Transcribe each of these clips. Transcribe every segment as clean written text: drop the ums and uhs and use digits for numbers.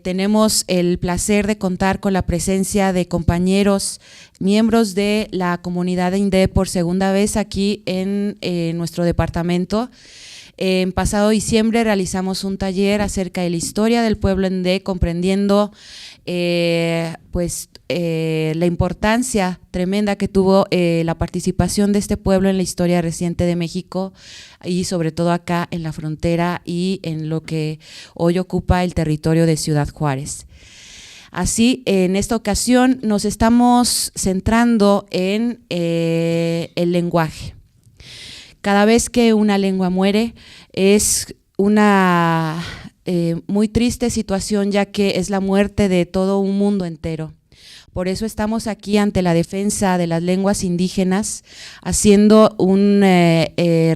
Tenemos el placer de contar con la presencia de compañeros, miembros de la comunidad de NDEE por segunda vez aquí en nuestro departamento. En pasado diciembre realizamos un taller acerca de la historia del pueblo NDEE, comprendiendo la importancia tremenda que tuvo la participación de este pueblo en la historia reciente de México y sobre todo acá en la frontera y en lo que hoy ocupa el territorio de Ciudad Juárez. Así, en esta ocasión nos estamos centrando en el lenguaje. Cada vez que una lengua muere es una muy triste situación, ya que es la muerte de todo un mundo entero. Por eso estamos aquí ante la defensa de las lenguas indígenas, haciendo un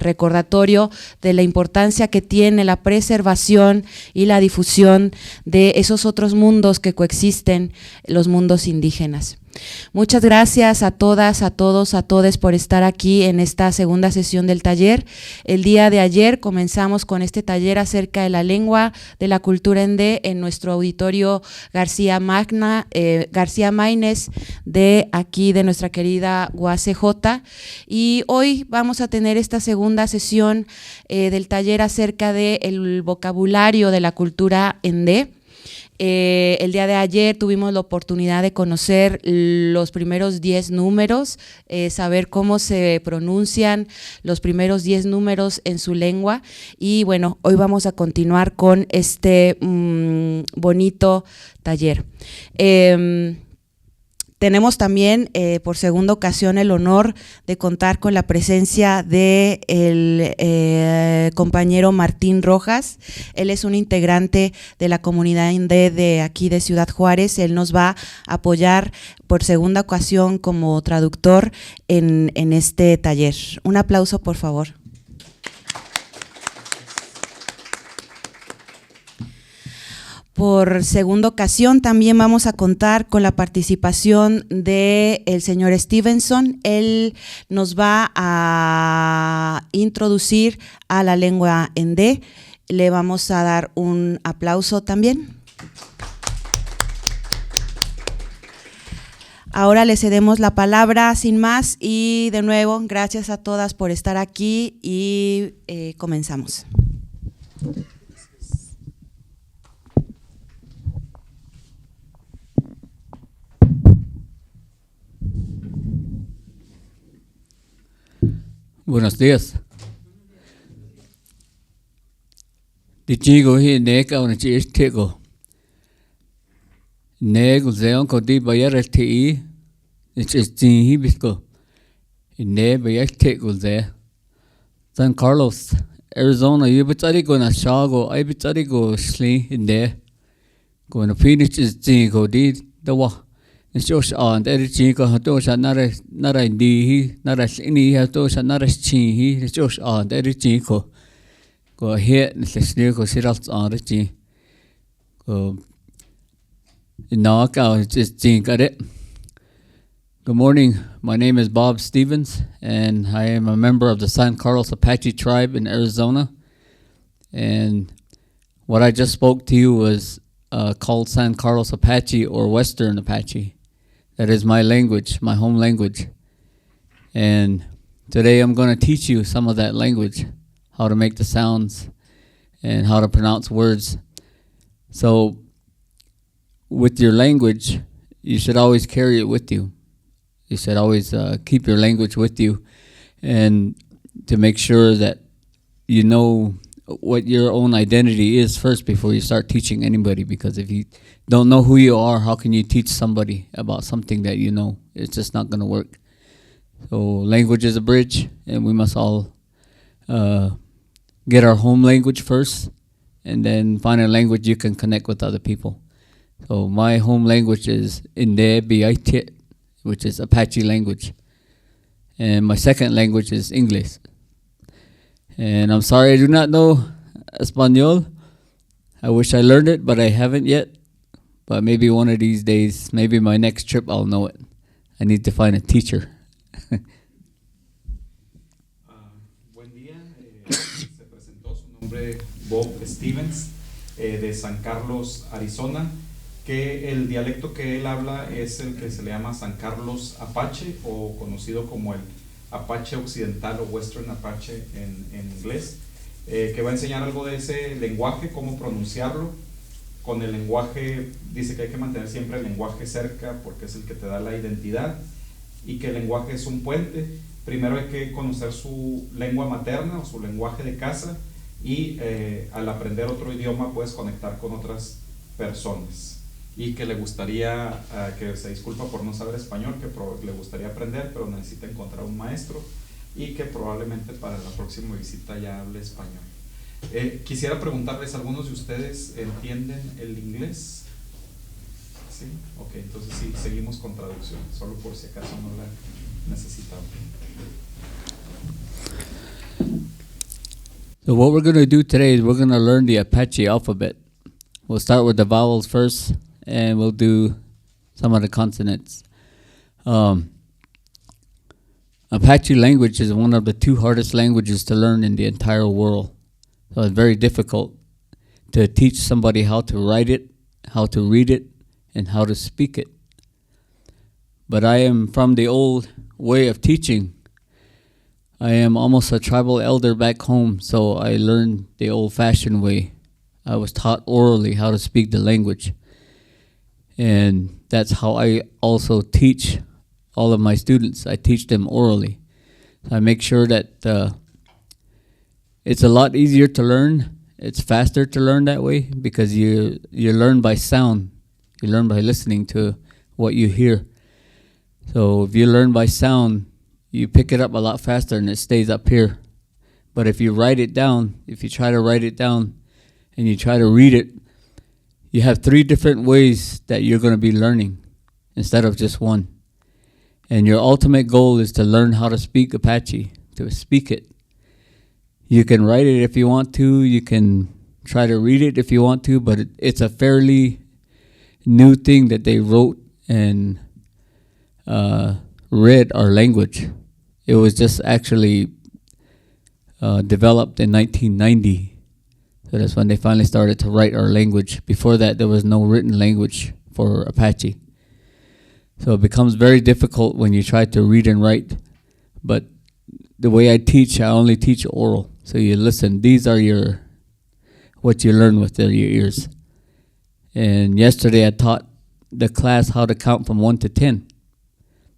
recordatorio de la importancia que tiene la preservación y la difusión de esos otros mundos que coexisten, los mundos indígenas. Muchas gracias a todas, a todos, a todes por estar aquí en esta segunda sesión del taller. El día de ayer comenzamos con este taller acerca de la lengua de la cultura NDEE en nuestro auditorio García Maínez de aquí de nuestra querida UACJ, y hoy vamos a tener esta segunda sesión del taller acerca del vocabulario de la cultura NDEE. El día de ayer tuvimos la oportunidad de conocer los primeros 10 números, saber cómo se pronuncian los primeros 10 números en su lengua, y bueno, hoy vamos a continuar con este bonito taller. Tenemos también por segunda ocasión el honor de contar con la presencia del compañero Martín Rojas. Él es un integrante de la comunidad NDEE de aquí de Ciudad Juárez. Él nos va a apoyar por segunda ocasión como traductor en este taller. Un aplauso, por favor. Por segunda ocasión también vamos a contar con la participación del señor Stevenson. Él nos va a introducir a la lengua NDEE. Le vamos a dar un aplauso también. Ahora le cedemos la palabra sin más y de nuevo gracias a todas por estar aquí y comenzamos. Buenos días. Dichigo hi neka on chiistego. Nego zeon ko di bayar ti ichi hi bisko. Ne bayar tego ze. San Carlos, Arizona, yubitarigo na shago, I bitarigo sli inde. Go na Phoenix is go di dawa. Josh on the Chico Hatosha Nara Di Nara Sini Hatosha Nara Chi, Josh on the Chico. Go here, Mr. Sirats on the Chi. Go knock out, just got it. Good morning. My name is Bob Stevens, and I am a member of the San Carlos Apache tribe in Arizona. And what I just spoke to you was called San Carlos Apache or Western Apache. That is my language, my home language. And today I'm going to teach you some of that language, how to make the sounds and how to pronounce words. So with your language, you should always carry it with you. You should always keep your language with you, and to make sure that you know what your own identity is first before you start teaching anybody, because if you don't know who you are, how can you teach somebody about something that you know? It's just not going to work. So language is a bridge, and we must all get our home language first, and then find a language you can connect with other people. So my home language is NDEE, which is Apache language. And my second language is English. And I'm sorry I do not know Espanol. I wish I learned it, but I haven't yet. But maybe one of these days, maybe my next trip, I'll know it. I need to find a teacher. Buen día. Se presentó su nombre Bob Stevens. de San Carlos, Arizona, que el dialecto que él habla es el que se le llama San Carlos Apache, o conocido como el Apache Occidental o Western Apache en inglés, que va a enseñar algo de ese lenguaje, cómo pronunciarlo. Con el lenguaje, dice que hay que mantener siempre el lenguaje cerca porque es el que te da la identidad, y que el lenguaje es un puente. Primero hay que conocer su lengua materna o su lenguaje de casa, y al aprender otro idioma puedes conectar con otras personas. Y que le gustaría, que se disculpa por no saber español, que le gustaría aprender, pero necesita encontrar un maestro, y que probablemente para la próxima visita ya hable español. Quisiera preguntarles, ¿algunos de ustedes entienden el inglés? ¿Sí? Ok, entonces sí, seguimos con traducción, solo por si acaso no la necesitamos. So what we're going to do today is we're going to learn the Apache alphabet. We'll start with the vowels first, and we'll do some of the consonants. Apache language is one of the two hardest languages to learn in the entire world. So it's very difficult to teach somebody how to write it, how to read it, and how to speak it. But I am from the old way of teaching. I am almost a tribal elder back home, so I learned the old-fashioned way. I was taught orally how to speak the language. And that's how I also teach all of my students. I teach them orally. So I make sure that it's a lot easier to learn. It's faster to learn that way because you learn by sound. You learn by listening to what you hear. So if you learn by sound, you pick it up a lot faster and it stays up here. But if you write it down, if you try to write it down and you try to read it, you have 3 different ways that you're going to be learning instead of just one. And your ultimate goal is to learn how to speak Apache, to speak it. You can write it if you want to, you can try to read it if you want to, but it's a fairly new thing that they wrote and read our language. It was just actually developed in 1990. So that's when they finally started to write our language. Before that, there was no written language for Apache. So it becomes very difficult when you try to read and write. But the way I teach, I only teach oral. So you listen. These are what you learn with your ears. And yesterday I taught the class how to count from 1 to 10.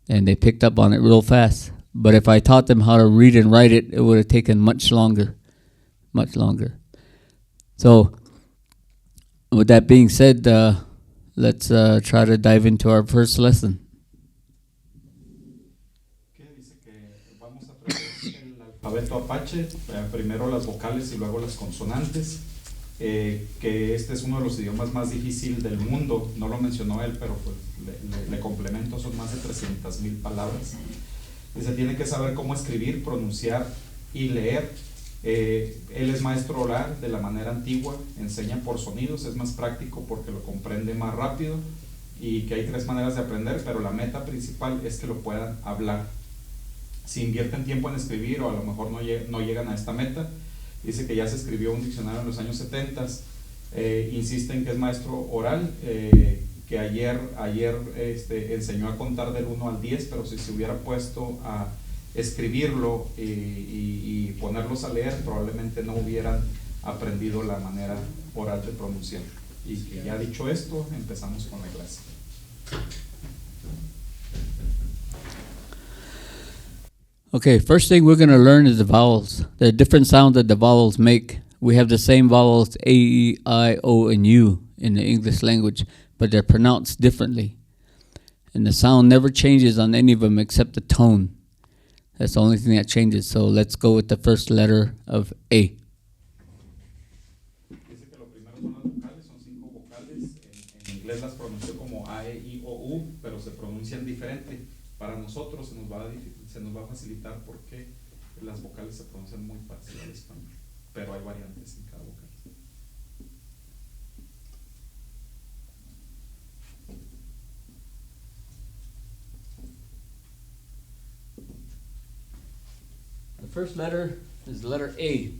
And they picked up on it real fast. But if I taught them how to read and write it, it would have taken much longer. So with that being said, let's try to dive into our first lesson. Dice que vamos a aprender el alfabeto Apache, primero las vocales y luego las consonantes, que este es uno de los idiomas más difíciles del mundo. No lo mencionó él, pero pues le complemento, son más de 300,000 palabras. Dice, tiene que saber cómo escribir, pronunciar y leer. Él es maestro oral de la manera antigua, enseña por sonidos, es más práctico porque lo comprende más rápido, y que hay 3 maneras de aprender, pero la meta principal es que lo puedan hablar. Si invierten tiempo en escribir o a lo mejor no llegan a esta meta, dice que ya se escribió un diccionario en los años 70, insisten que es maestro oral, que ayer enseñó a contar del 1 al 10, pero si se hubiera puesto a escribirlo y ponerlos a leer, probablemente no hubieran aprendido la manera oral de pronunciar. Y que ya dicho esto, empezamos con la clase. Okay, first thing we're going to learn is the vowels. The different sounds that the vowels make. We have the same vowels A, E, I, O, and U in the English language, but they're pronounced differently. And the sound never changes on any of them except the tone. That's the only thing that changes. So let's go with the first letter of A. Dice que lo primero son las vocales, son 5 vocales. En inglés las pronunció como A, E, I, O, U, pero se pronuncian diferente. Para nosotros se nos va a facilitar porque las vocales se pronuncian muy fácil al español, pero hay variantes en cada vocal. The first letter is the letter A.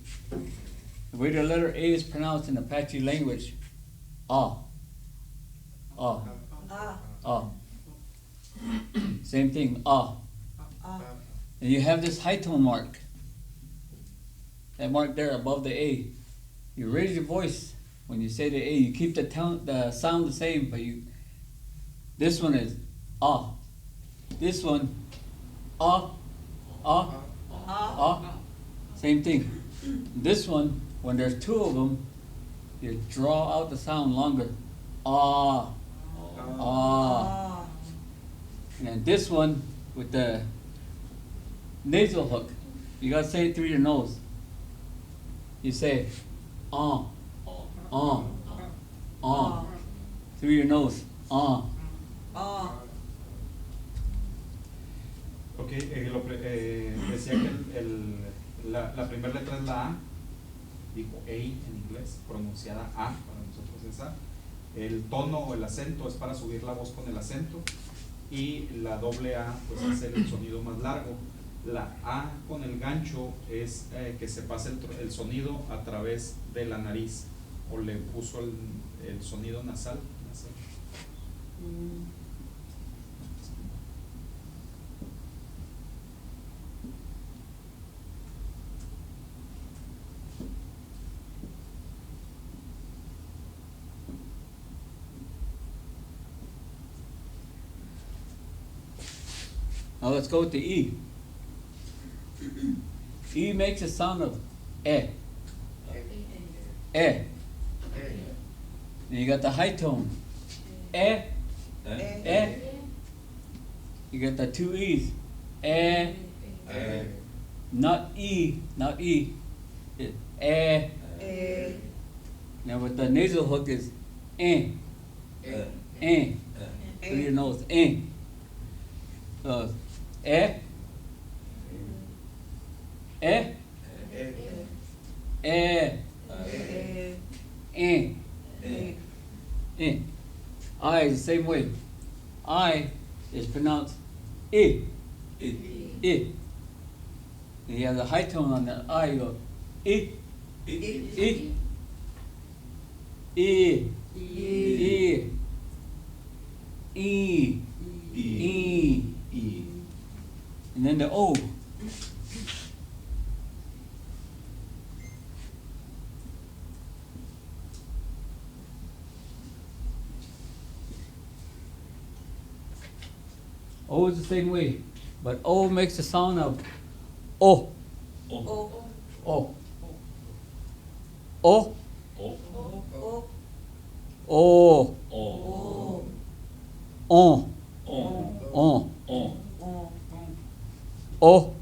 The way the letter A is pronounced in Apache language, ah, ah, ah. Same thing, ah. And you have this high tone mark. That mark there above the A. You raise your voice when you say the A. You keep the sound the same, but this one is ah. This one, ah, ah, ah. Same thing. This one, when there's two of them, you draw out the sound longer. Ah, ah. And then this one with the nasal hook, you gotta say it through your nose. You say, ah, through your nose, ah. Ok, decía que la primera letra es la A, dijo A en inglés, pronunciada A, para nosotros es A. El tono o el acento es para subir la voz con el acento, y la doble A pues es el sonido más largo. La A con el gancho es que se pasa el sonido a través de la nariz, o le puso el sonido nasal. Now let's go with the E. E makes a sound of eh. Eh. And you got the high tone. Eh. Eh. You got the two E's. Eh. Not E. Not E. It's eh. Now with the nasal hook is eh. Eh. Through your nose. Eh. So eh. Eh. Eh. Eh. Eh. I is the same way. I is pronounced I. I. And you have the high tone on that I. You go I. I. I. I. E. E. And then the O. O is the same way, but O makes the sound of O. O. O. O. O. On. On. O.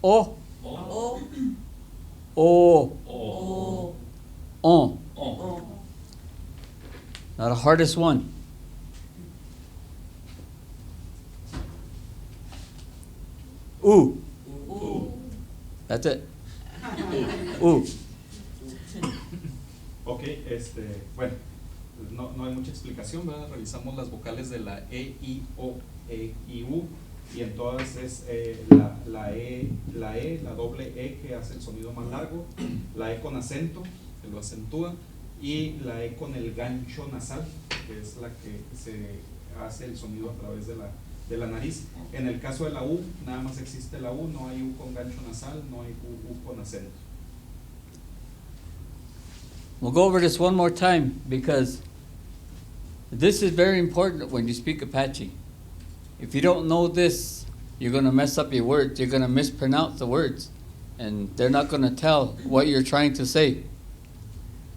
O. O. On. Now the hardest one. Ooh. That's it. Ooh. Ok, bueno, no hay mucha explicación, ¿verdad? Revisamos las vocales de la E, I, O, E, I, U, y en todas es la doble E que hace el sonido más largo, la E con acento, que lo acentúa, y la E con el gancho nasal, que es la que se hace el sonido a través de la nariz. En el caso de la U, nada más existe la U, no hay U con gancho nasal, no hay U con acento. We'll go over this one more time because this is very important when you speak Apache. If you don't know this, you're going to mess up your words. You're going to mispronounce the words, and they're not going to tell what you're trying to say.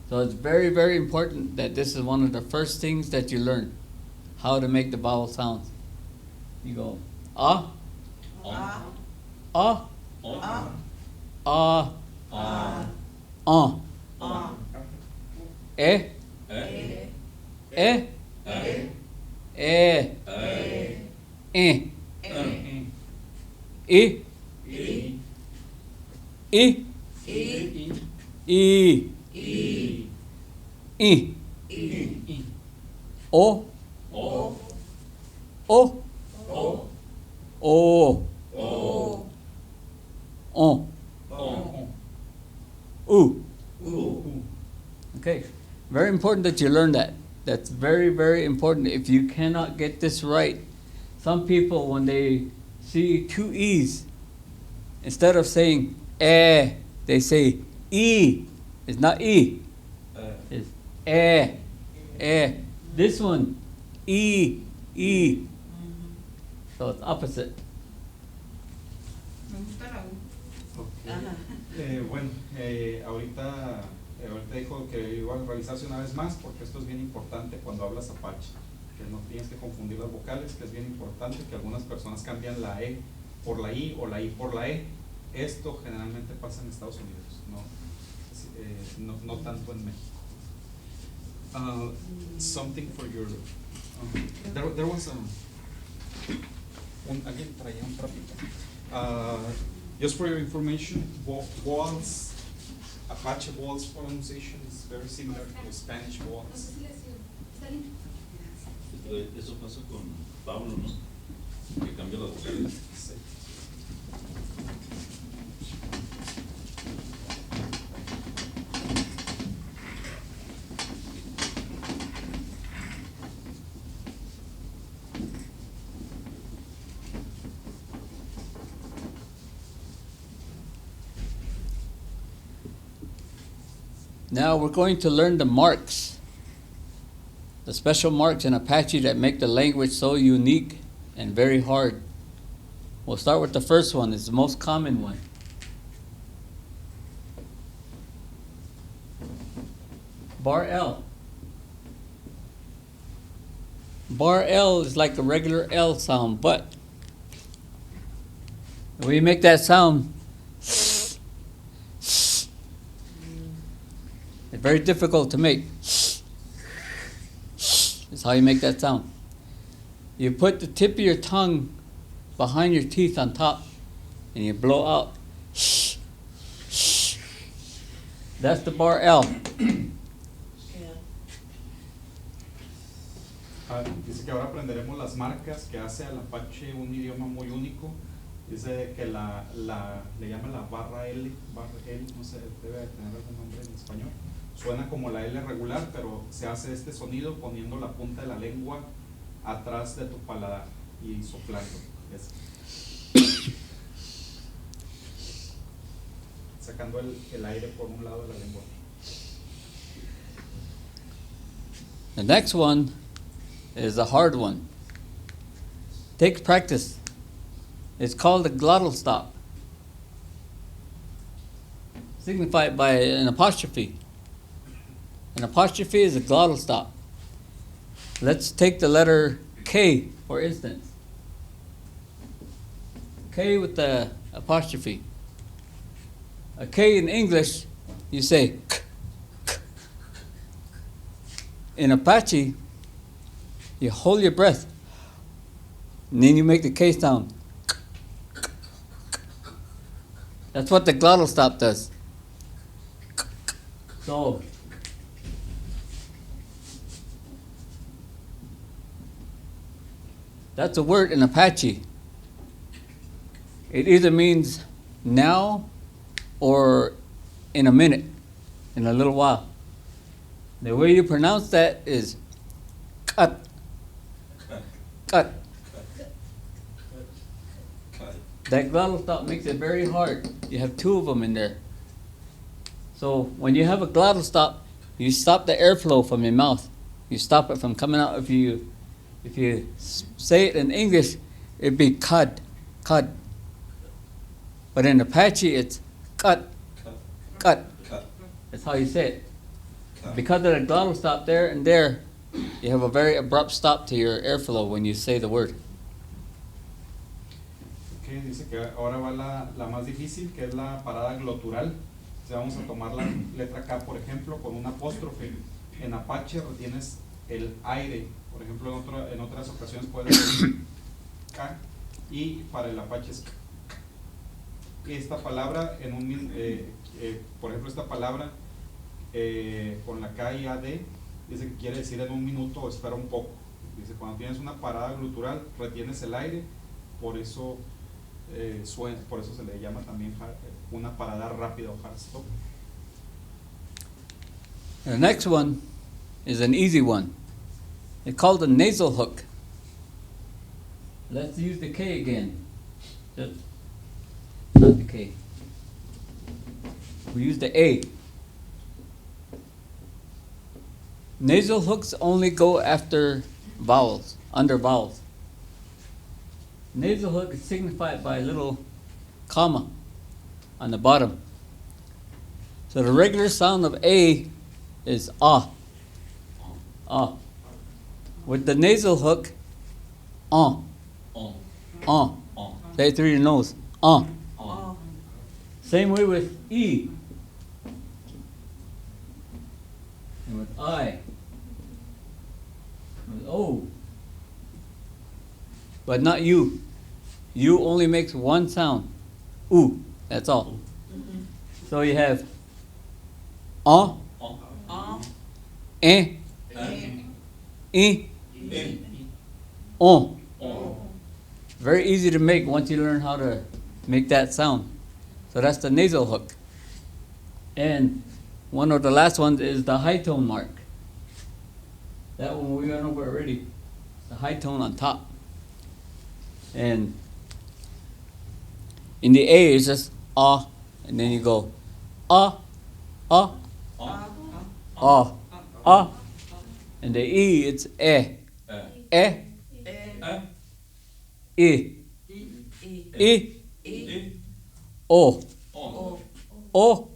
So it's very, very important that this is one of the first things that you learn, how to make the vowel sounds. You go ah, ah, ah, ah, ah, eh, eh, eh, eh, o, o, o, ooh. Ooh. Okay, very important that you learn that. That's very, very important. If you cannot get this right, some people, when they see two E's, instead of saying they say E. It's not E. It's This one, E. So it's opposite. Bueno, ahorita dijo que iba a revisarse una vez más porque esto es bien importante cuando hablas apache, que no tienes que confundir las vocales, que es bien importante que algunas personas cambian la E por la I o la I por la E. Esto generalmente pasa en Estados Unidos, no tanto en México. Something for your... there was alguien traía un trapito. Just for your information, walls, Apache walls pronunciation is very similar to Spanish walls. Eso pasa con Pablo, ¿no? Que cambia las vocales. Sí. Now we're going to learn the marks, the special marks in Apache that make the language so unique and very hard. We'll start with the first one. It's the most common one. Bar L. Bar L is like a regular L sound, but when you make that sound, it's very difficult to make. That's how you make that sound. You put the tip of your tongue behind your teeth on top, and you blow out. That's the bar L. Dice que ahora aprenderemos las marcas que hace al Apache un idioma muy único. Dice que le llama la barra L, no sé, debe tener algún nombre en español. Suena como la L regular, pero se hace este sonido poniendo la punta de la lengua atrás de tu paladar y soplando. Sacando el aire por un lado de la lengua. The next one is a hard one. Takes practice. It's called the glottal stop, signified by an apostrophe. An apostrophe is a glottal stop. Let's take the letter K, for instance. K with the apostrophe. A K in English, you say k, k. In Apache, you hold your breath, and then you make the K sound. That's what the glottal stop does. So, that's a word in Apache. It either means now or in a minute, in a little while. The way you pronounce that is cut. Cut. That glottal stop makes it very hard. You have two of them in there. So when you have a glottal stop, you stop the airflow from your mouth. You stop it from coming out. If you say it in English, it'd be cud. But in Apache, it's cut. That's how you say it. Because of the glottal stop there and there, you have a very abrupt stop to your airflow when you say the word. Okay, dice que ahora va la más difícil, que es la parada glotural. O sea, vamos a tomar la letra K, por ejemplo, con un apóstrofe. En Apache retienes el aire. Por ejemplo, en otras ocasiones puede ser K, y para el Apache es K. Esta palabra, por ejemplo, esta palabra con la K y AD, dice que quiere decir en un minuto o espera un poco. Dice, cuando tienes una parada glutural, retienes el aire, por eso suena, por eso se le llama también una parada rápida o hard stop. The next one is an easy one. It's called the nasal hook. Let's use the K again. Just not the K. We use the A. Nasal hooks only go after vowels, under vowels. Nasal hook is signified by a little comma on the bottom. So the regular sound of A is ah. Ah. With the nasal hook, say it through your nose. Same way with E. And with I. With O. But not U. U only makes one sound. Oo. That's all. So you have eh, Very easy to make once you learn how to make that sound. So that's the nasal hook. And one of the last ones is the high tone mark. That one we went over already. The high tone on top. And in the A it's just ah, and then you go ah, ah, ah, ah. And the E it's eh, E, O, O.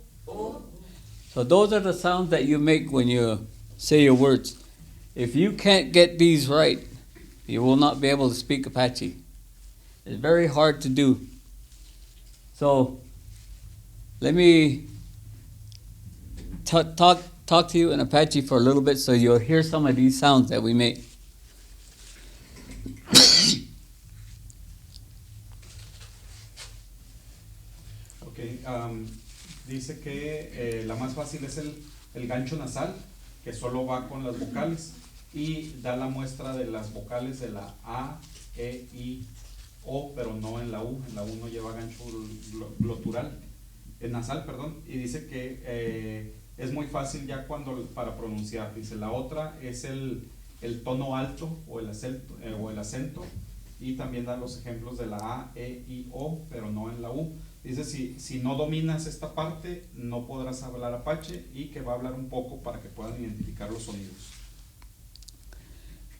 So those are the sounds that you make when you say your words. If you can't get these right, you will not be able to speak Apache. It's very hard to do. So let me talk to you in Apache for a little bit so you'll hear some of these sounds that we make. Okay, dice que la más fácil es el gancho nasal, que solo va con las vocales y da la muestra de las vocales de la A, E, I, O, pero no en la U. En la U no lleva gancho glotural, nasal, perdón. Y dice que es muy fácil ya cuando para pronunciar. Dice la otra es el tono alto o el acento, y también da los ejemplos de la A, E, I, O, pero no en la U. Dice si no dominas esta parte no podrás hablar Apache, y que va a hablar un poco para que puedan identificar los sonidos.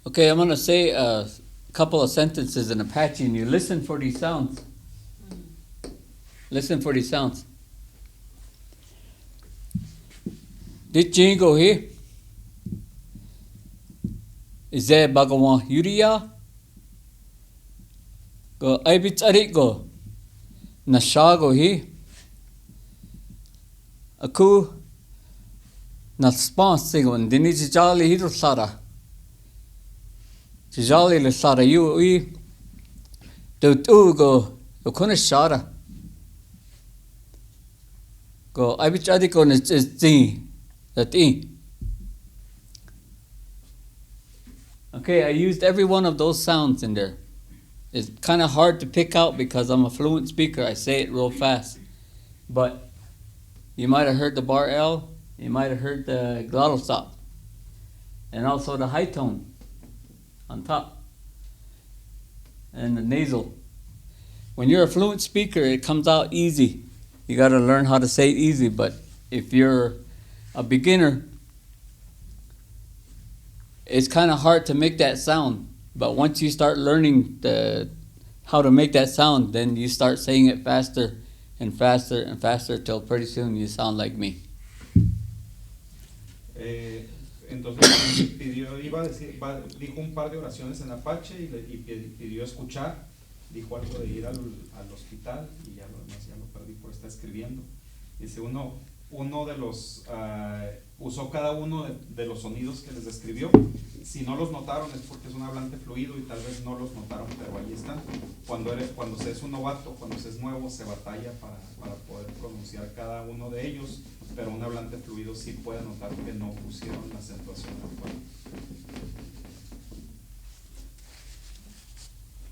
Okay, I'm going to say a couple of sentences in Apache and you listen for these sounds. Listen for these sounds. Did jingo here? Is there Bhagawan Yuriya? Go Ibit Ariko. Nashago he. Aku Naspan Sigon Dinichi Jali Hidro Sara. Jali le Sara you do go Kunashara. Go Ibit Ariko is Zing. That E. Okay, I used every one of those sounds in there. It's kind of hard to pick out because I'm a fluent speaker. I say it real fast. But you might have heard the bar L, you might have heard the glottal stop, and also the high tone on top, and the nasal. When you're a fluent speaker, it comes out easy. You got to learn how to say it easy, but if you're a beginner, it's kind of hard to make that sound. But once you start learning how to make that sound, then you start saying it faster and faster and faster till pretty soon you sound like me. Entonces dijo un par de oraciones en Apache y pidió escuchar. Dijo algo de ir al hospital y ya lo demás ya lo perdí por estar escribiendo. Dice uno de los usó cada uno de los sonidos que les describió. Si no los notaron es porque es un hablante fluido y tal vez no los notaron, pero ahí están. Cuando se es un novato, cuando se es nuevo, se batalla para poder pronunciar cada uno de ellos, pero un hablante fluido sí puede notar que no pusieron la acentuación adecuada.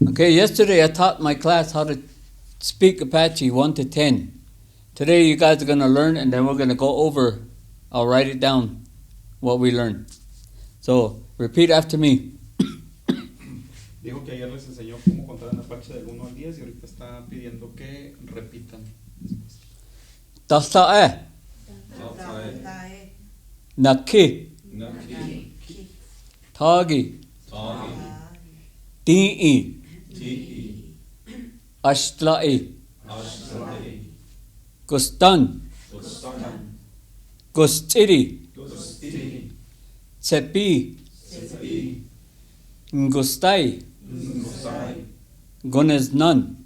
Okay, yesterday I taught my class how to speak Apache 1 to 10. Today you guys are going to learn and then we're going to go over. I'll write it down what we learned. So repeat after me. Dijo que ayer les enseñó cómo contar en Apache del 1 al 10 y ahorita está pidiendo que repitan después. Tasa'e, naki, tagi, ti'i, ashla'i, gustan, gustiri, tsepi, ngustai, goneznan.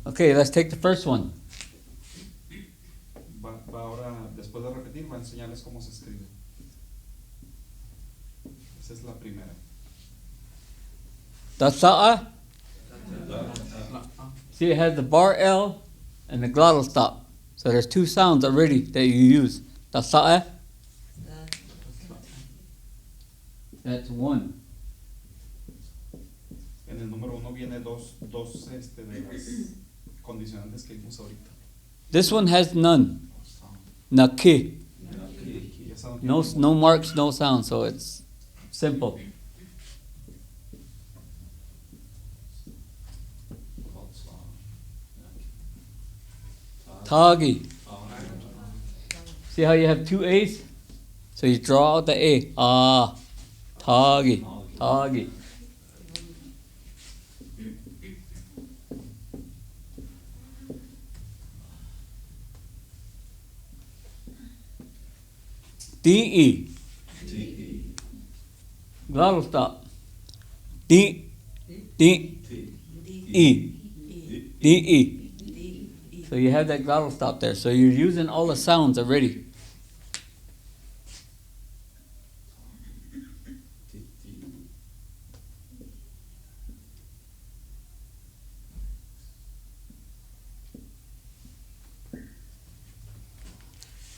Okay, let's take the first one. Va ahora, después de repetir, va a enseñarles cómo se escribe. Esa es la primera. Tasa'a. See, it has the bar L and the glottal stop. So there's two sounds already that you use. Tasa'a. That's one. En el número 1 viene dos de las condicionantes que vimos ahorita. This one has none. Naki. Y esa no No, tiene no marks, no sound, so it's simple. Tagi. See how you have two A's? So you draw out the A. Ah. Tagi. Tagi. DE. Glottal stop. D. D. E. DE. So you have that glottal stop there. So you're using all the sounds already.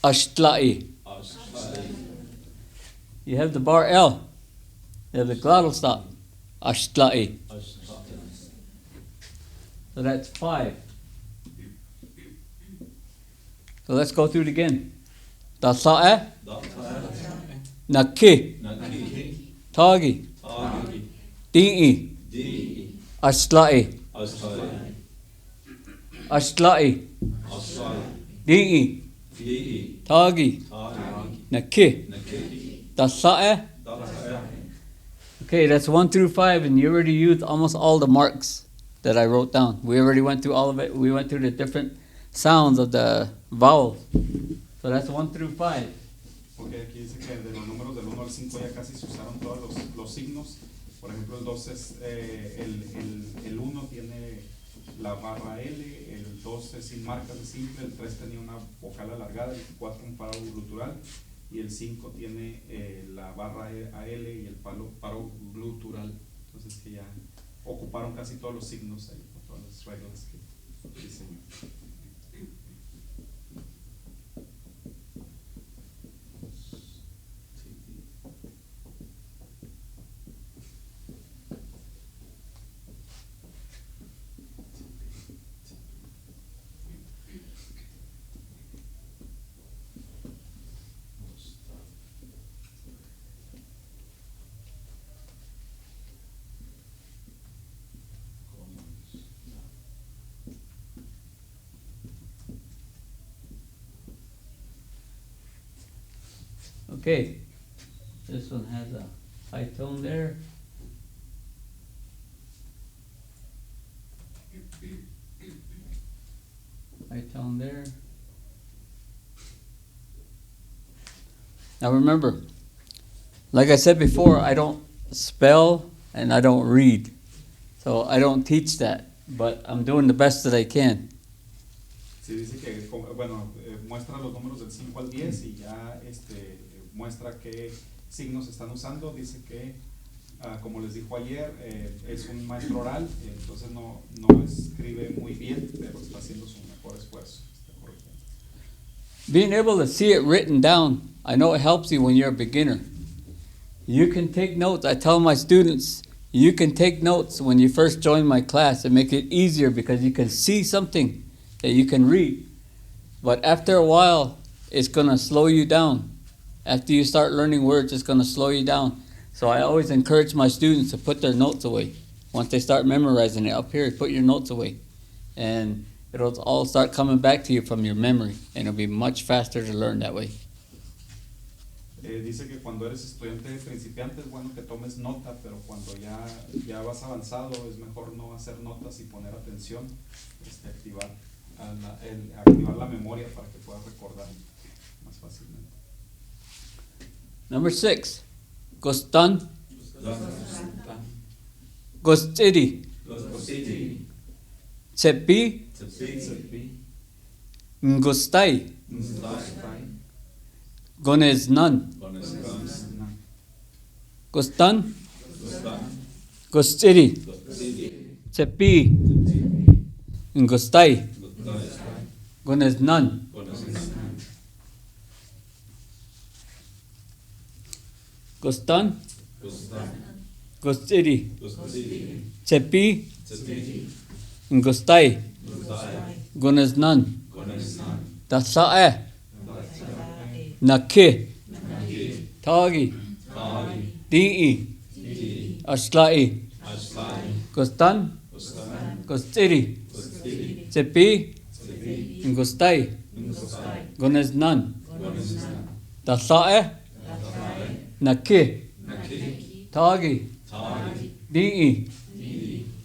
Ashtla'i. You have the bar L. You have the glottal stop. Ashtla'i. So that's 5. So let's go through it again. Tasa'a. Naki. Tagi. Di'i. Ashtla'i. Ashtla'i. Di'i. Tagi. Naki. Tasa'a. Okay, that's 1 through 5, and you already used almost all the marks that I wrote down. We already went through all of it. We went through the different sounds of the vowels. So that's 1 through 5. Porque aquí dice que de los números del 1 al 5 ya casi se usaron todos los signos. Por ejemplo, el 2 es, el 1 tiene la barra L, el 2 es sin marcas de simple, el 3 tenía una vocal alargada, el 4 un paro glutural y el 5 tiene la barra AL y el paro glutural. Entonces que ya ocuparon casi todos los signos ahí, todas las reglas que diseñó. Okay, this one has a high tone there. High tone there. Now remember, like I said before, I don't spell and I don't read. So I don't teach that, but I'm doing the best that I can. Sí, dice que, bueno, muestra los números del 5 al 10 y ya muestra qué signos están usando. Dice que, como les dijo ayer, es un maestro oral, entonces no escribe muy bien, pero está haciendo su mejor esfuerzo. Está corrigiendo. Being able to see it written down, I know it helps you when you're a beginner. You can take notes. I tell my students, you can take notes when you first join my class and make it easier because you can see something that you can read. But after a while, it's going to slow you down. After you start learning words, it's going to slow you down. So I always encourage my students to put their notes away. Once they start memorizing it, up here, put your notes away. And it'll all start coming back to you from your memory, and it'll be much faster to learn that way. Dice que cuando eres estudiante principiante es bueno que tomes nota, pero cuando ya vas avanzado es mejor no hacer notas y poner atención, activar la memoria para que puedas recordar más fácilmente. Number 6, Gostan, Gostiri, Tsepi, Ngostai, Goneznan, Gostan, Gostiri, Tsepi, Ngostai, Goneznan. Gostan, Gostiri, Tsepi, Ngostai, Goneznan. Dasae, Nake, Tagi, Di'i, Ashlai, Gostan, Gostiri, Tsepi, Ngostai, Goneznan. Dasae, Nake, Tagi, Di'i,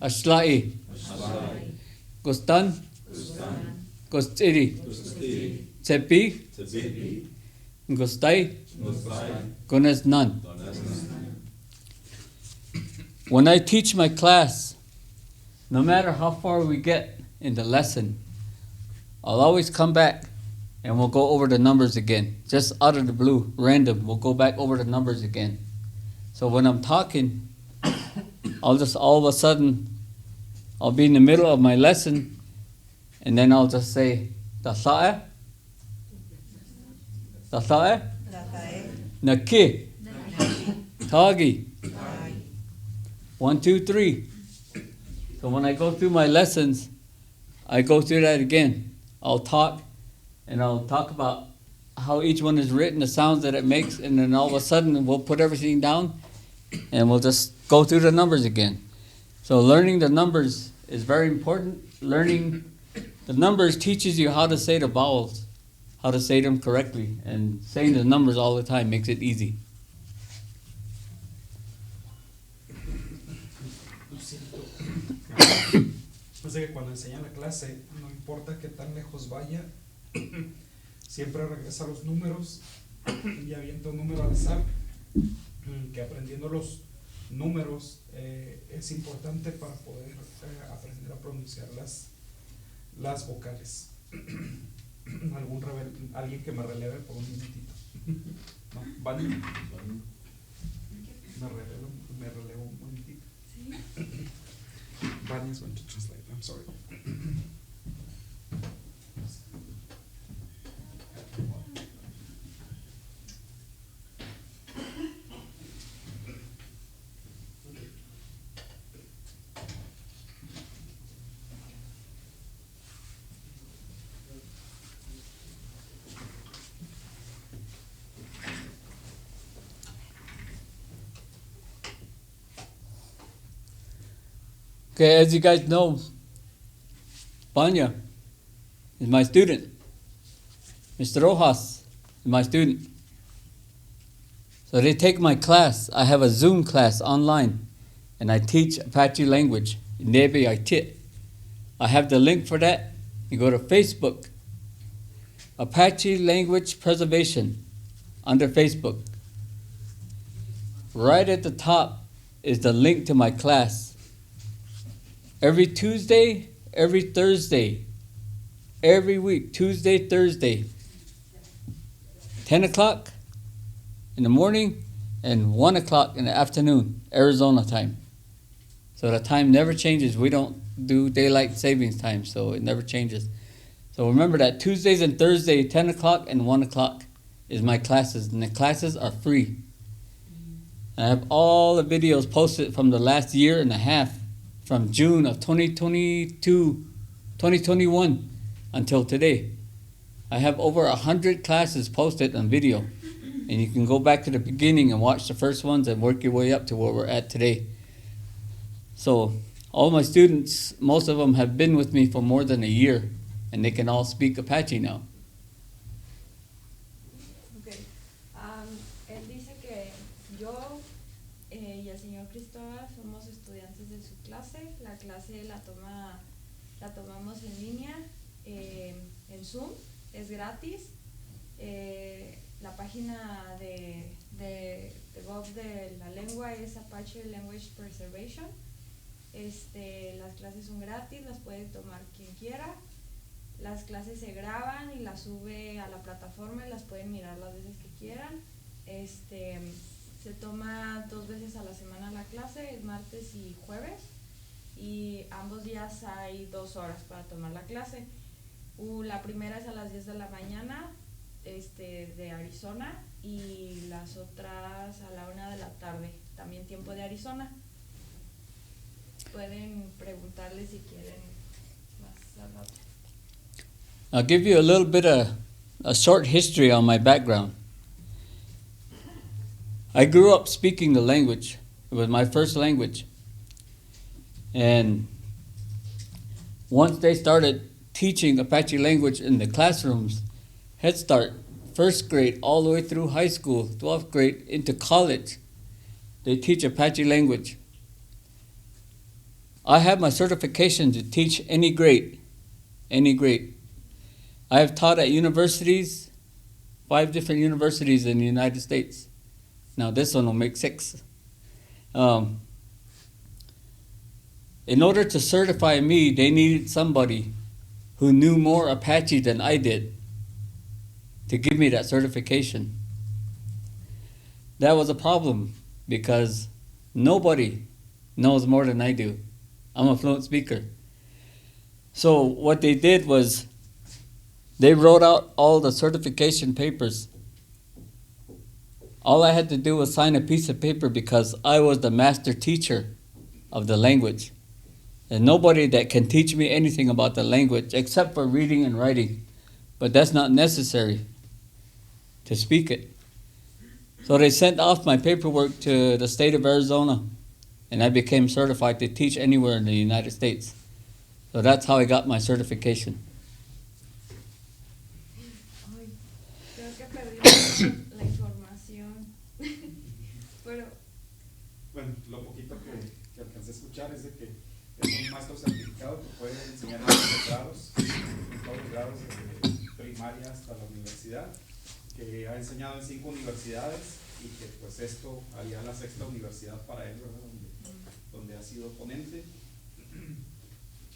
Ashlai, Gostan, Gostiri, Tsepi, Ngostai, Goneznan. When I teach my class, no matter how far we get in the lesson, I'll always come back and we'll go over the numbers again. Just out of the blue, random, we'll go back over the numbers again. So when I'm talking, I'll just all of a sudden, I'll be in the middle of my lesson, and then I'll just say, Dasae, Dasae, Naki, Tagi, 1, 2, 3. So when I go through my lessons, I go through that again. I'll talk, and I'll talk about how each one is written, the sounds that it makes, and then all of a sudden we'll put everything down, and we'll just go through the numbers again. So learning the numbers is very important. Learning the numbers teaches you how to say the vowels, how to say them correctly, and saying the numbers all the time makes it easy. Después de que cuando enseña la clase, no importa qué tan lejos vaya, siempre regresa a los números y avienta un número al azar, que aprendiendo los números es importante para poder aprender a pronunciar las vocales. Alguien que me releve por un minutito. ¿No? ¿Vale? Me relevo un momentito. Vale is going to translate. I'm sorry. Okay, as you guys know, Banya is my student. Mr. Rojas is my student. So they take my class. I have a Zoom class online, and I teach Apache language. Nebe Aitit. I have the link for that. You go to Facebook, Apache Language Preservation, under Facebook. Right at the top is the link to my class. Every Tuesday, every Thursday, every week, Tuesday, Thursday, 10 o'clock in the morning and 1 o'clock in the afternoon, Arizona time. So the time never changes. We don't do daylight savings time, so it never changes. So remember that Tuesdays and Thursdays, 10 o'clock and 1 o'clock is my classes, and the classes are free. I have all the videos posted from the last year and a half, from June of 2021 until today. I have over 100 classes posted on video, and you can go back to the beginning and watch the first ones and work your way up to where we're at today. So all my students, most of them have been with me for more than a year, and they can all speak Apache now. Okay. Él dice que yo y el señor Cristóbal somos estudiantes de su clase. La clase la tomamos en línea, en Zoom, es gratis. La página de Gov de la lengua es Apache Language Preservation. Las clases son gratis, las puede tomar quien quiera. Las clases se graban y las sube a la plataforma y las pueden mirar las veces que quieran. Se toma 2 veces a la semana la clase, es martes y jueves, y ambos días hay 2 horas para tomar la clase. La primera es a las 10 de la mañana de Arizona, y las otras a la 1 de la tarde, también tiempo de Arizona. Pueden preguntarle si quieren más al rato. I'll give you a little bit of a short history on my background. I grew up speaking the language. It was my first language. And once they started teaching Apache language in the classrooms, Head Start, first grade all the way through high school, 12th grade into college, they teach Apache language. I have my certification to teach any grade. I have taught at universities, 5 different universities in the United States. Now this one will make 6. In order to certify me, they needed somebody who knew more Apache than I did to give me that certification. That was a problem because nobody knows more than I do. I'm a fluent speaker. So what they did was they wrote out all the certification papers. All I had to do was sign a piece of paper because I was the master teacher of the language. There's nobody that can teach me anything about the language except for reading and writing. But that's not necessary to speak it. So they sent off my paperwork to the state of Arizona, and I became certified to teach anywhere in the United States. So that's how I got my certification. Ay, creo que perdí la información. Pero Bueno, lo poquito que alcancé a escuchar es de que es un maestro certificado que puede enseñar en todos los grados, desde primaria hasta la universidad, que ha enseñado en 5 universidades y que pues esto haría la 6ª universidad para él, ¿verdad? Donde ha sido ponente.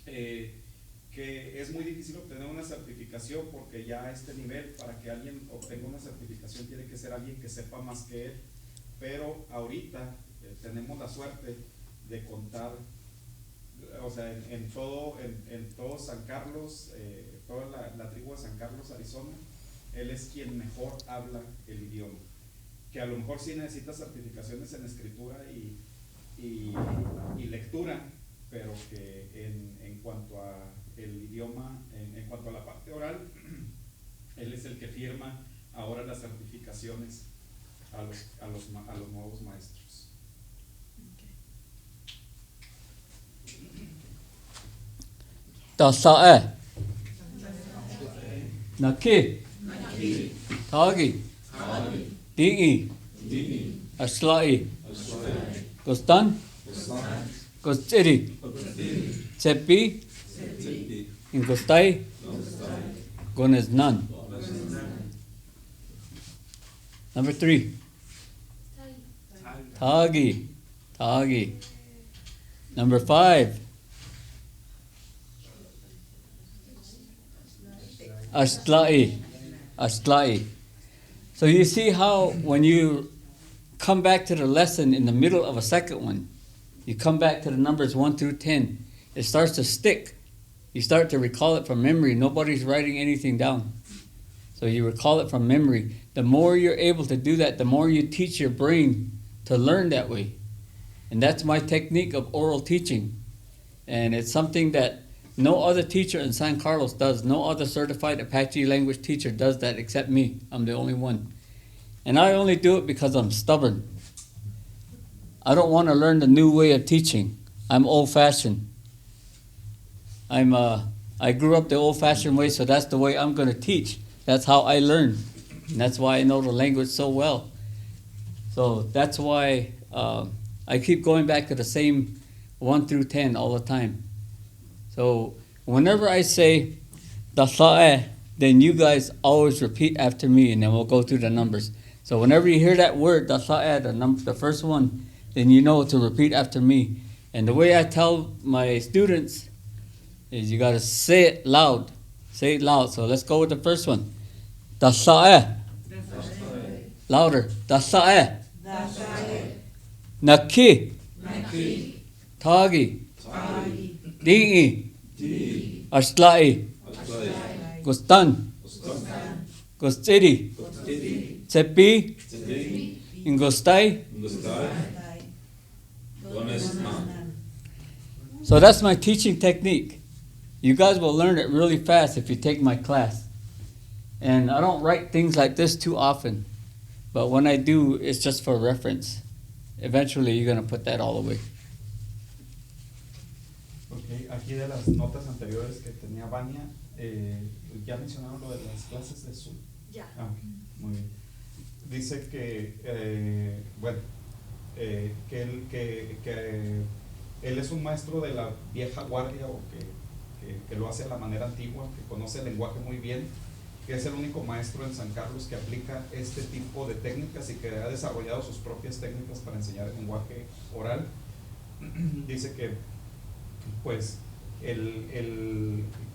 Que es muy difícil obtener una certificación porque ya a este nivel, para que alguien obtenga una certificación, tiene que ser alguien que sepa más que él. Pero ahorita tenemos la suerte de contar, o sea, en todo San Carlos, toda la tribu de San Carlos, Arizona, él es quien mejor habla el idioma. Que a lo mejor sí necesita certificaciones en escritura y lectura, pero que en cuanto a el idioma, en cuanto a la parte oral, él es el que firma ahora las certificaciones a los nuevos maestros. Tasae, Naki, Tagi, Dingi, Aslai, Gostan, Gostiri, Tsepi, Ingostai, Goneznan. Number 3. Tagi. Number 5. Astlai. So you see how when you come back to the lesson in the middle of a second one, you come back to the numbers 1 through 10, it starts to stick. You start to recall it from memory. Nobody's writing anything down. So you recall it from memory. The more you're able to do that, the more you teach your brain to learn that way. And that's my technique of oral teaching. And it's something that No other teacher in San Carlos does. No other certified Apache language teacher does that except me. I'm the only one. And I only do it because I'm stubborn. I don't want to learn the new way of teaching. I'm old-fashioned. I grew up the old-fashioned way, so that's the way I'm going to teach. That's how I learn. And that's why I know the language so well. So that's why I keep going back to the same 1 through 10 all the time. So whenever I say dasa'e, then you guys always repeat after me, and then we'll go through the numbers. So whenever you hear that word, dasa'e, the first one, then you know to repeat after me. And the way I tell my students is you got to say it loud. Say it loud. So let's go with the first one. Dasa'e. Louder. Dasa'e. Naki. Tagi. Di'i. Ashla'i. Gustan. Gustiri. Tsepi. Ingustai. So that's my teaching technique. You guys will learn it really fast if you take my class. And I don't write things like this too often. But when I do, it's just for reference. Eventually, you're going to put that all away. Okay, aquí de las notas anteriores que tenía Vania, ya mencionaron lo de las clases de Zoom. Ya. Ah, ok, muy bien. Dice que, que él es un maestro de la vieja guardia o que lo hace a la manera antigua, que conoce el lenguaje muy bien, que es el único maestro en San Carlos que aplica este tipo de técnicas y que ha desarrollado sus propias técnicas para enseñar el lenguaje oral. Dice que pues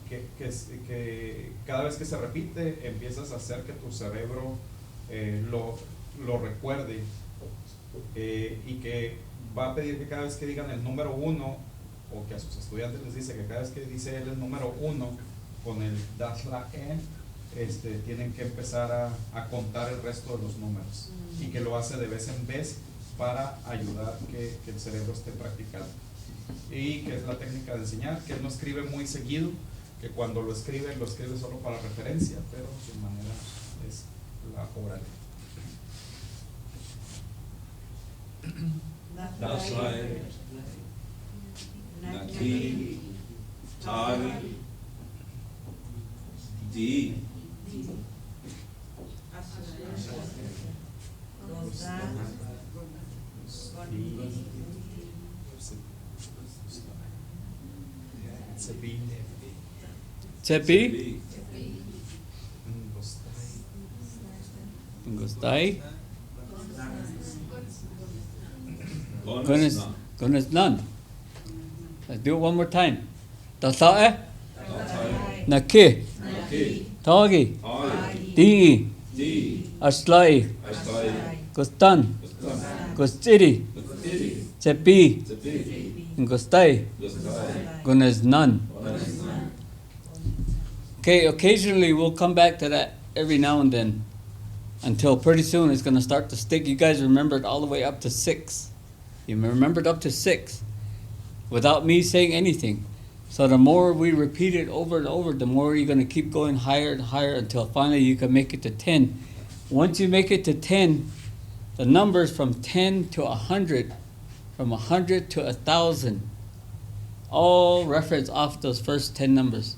que cada vez que se repite empiezas a hacer que tu cerebro lo recuerde, y que va a pedir que cada vez que digan el número 1, o que a sus estudiantes les dice que cada vez que dice él el número 1 con el dasa'e, tienen que empezar a contar el resto de los números, y que lo hace de vez en vez para ayudar que el cerebro esté practicando. Y que es la técnica de enseñar, que él no escribe muy seguido, que cuando lo escribe solo para referencia, pero su manera es la oral. Dasa'e, Naki, Tari, Di, Tsepi. Ingustai. Goodness none. Let's do it one more time. Dasa'e. Naki. Tagi. Di'i. Ashlai. Gustan. Gustiri. Tsepi. Ingustai. Goodness none. Okay, occasionally we'll come back to that every now and then until pretty soon it's going to start to stick. You guys remembered all the way up to 6. You remembered up to 6 without me saying anything. So the more we repeat it over and over, the more you're going to keep going higher and higher until finally you can make it to 10. Once you make it to 10, the numbers from 10 to 100, from 100 to 1,000, all reference off those first 10 numbers.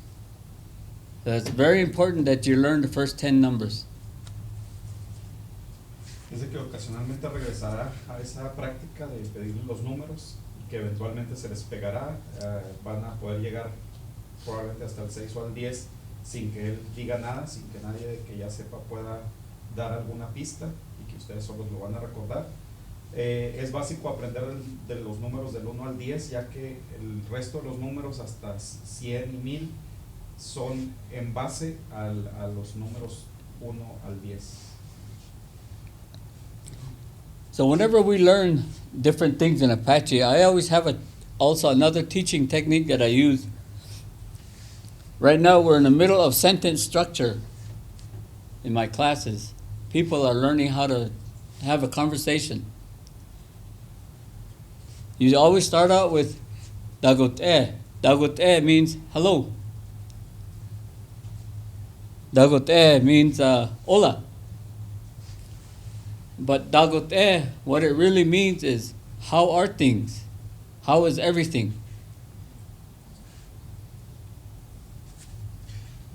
So it's very important that you learn the first 10 numbers. Dice que ocasionalmente regresará a esa práctica de pedir los números, que eventualmente se les pegará, van a poder llegar probablemente hasta el 6 o al 10 sin que él diga nada, sin que nadie que ya sepa pueda dar alguna pista y que ustedes solos lo van a recordar. Es básico aprender de los números del 1 al 10, ya que el resto de los números hasta 100 y 1000 son en base a los números 1 al 10. So whenever we learn different things in Apache, I always have also another teaching technique that I use. Right now we're in the middle of sentence structure in my classes. People are learning how to have a conversation. You always start out with dagote, Dagot means hello. Dagot means hola. But dagot what it really means is, how are things? How is everything?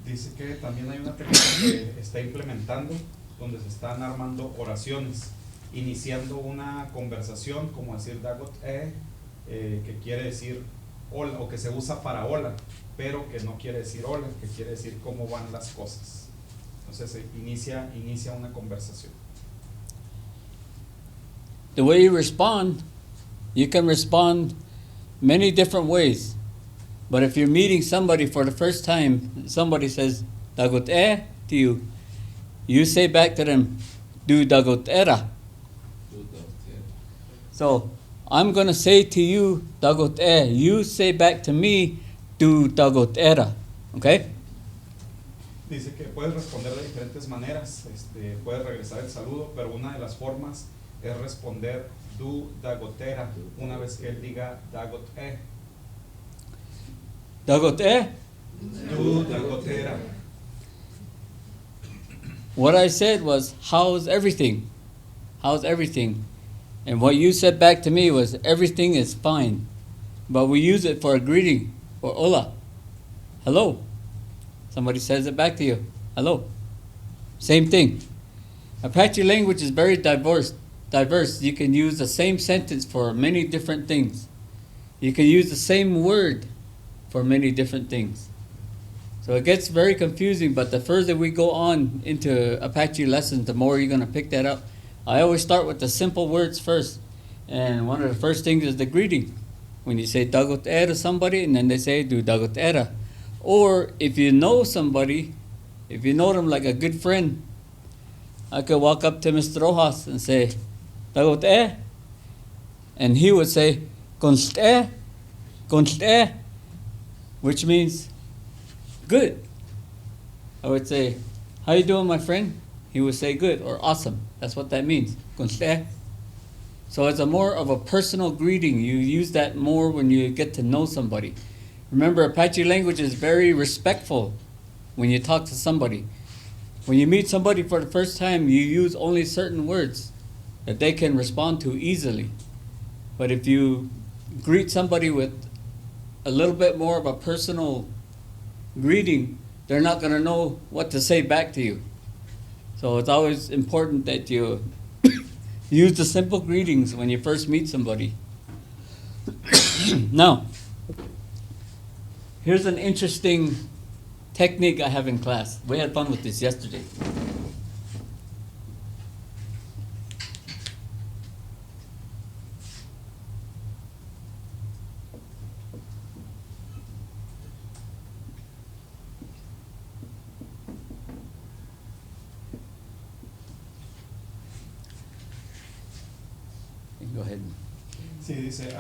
Dice que también hay una técnica que está implementando donde se están armando oraciones, iniciando una conversación, como decir dagot que quiere decir hola, o que se usa para hola, pero que no quiere decir hola, que quiere decir cómo van las cosas. Entonces inicia una conversación. The way you respond, you can respond many different ways. But if you're meeting somebody for the first time, somebody says dagot to you, you say back to them, do dagot era. So I'm going to say to you dagot you say back to me, do dagot era. Okay? Dice que puedes responder de diferentes maneras, puedes regresar el saludo, pero una de las formas es responder du dagotera una vez que él diga dagot Dagot Du dagotera. What I said was, how's everything? How's everything? And what you said back to me was, everything is fine. But we use it for a greeting, or hola. Hello. Somebody says it back to you. Hello. Same thing. Apache language is very diverse. You can use the same sentence for many different things. You can use the same word for many different things. So it gets very confusing, but the further we go on into Apache lessons, the more you're going to pick that up. I always start with the simple words first. And one of the first things is the greeting. When you say dagot to somebody, and then they say do dagot era. Or if you know somebody, if you know them like a good friend, I could walk up to Mr. Rojas and say, dagot and he would say, conste, which means good. I would say, how you doing, my friend? He would say good or awesome. That's what that means. Conste. So it's a more of a personal greeting. You use that more when you get to know somebody. Remember, Apache language is very respectful when you talk to somebody. When you meet somebody for the first time, you use only certain words that they can respond to easily. But if you greet somebody with a little bit more of a personal greeting, they're not going to know what to say back to you. So it's always important that you use the simple greetings when you first meet somebody. Now, here's an interesting technique I have in class. We had fun with this yesterday. Go ahead. Sí, dice,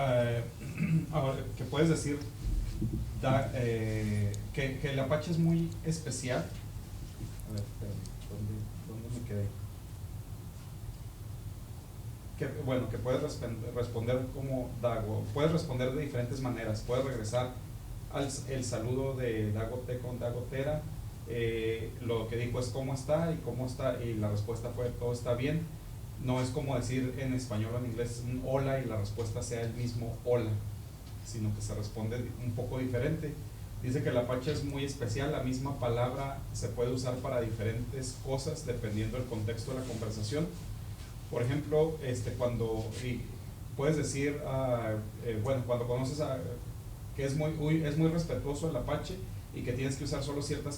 ahora, que puedes decir que el Apache es muy especial. A ver, ¿dónde me quedé? Bueno, que puedes responder como Dago, puedes responder de diferentes maneras. Puedes regresar el saludo de Dagote con Dagotera. Lo que dijo es cómo está, y la respuesta fue todo está bien. No es como decir en español o en inglés un hola y la respuesta sea el mismo hola, sino que se responde un poco diferente. Dice que el Apache es muy especial, la misma palabra se puede usar para diferentes cosas dependiendo del contexto de la conversación. Por ejemplo, cuando puedes decir, bueno, cuando conoces que es muy respetuoso el Apache y que tienes que usar solo ciertas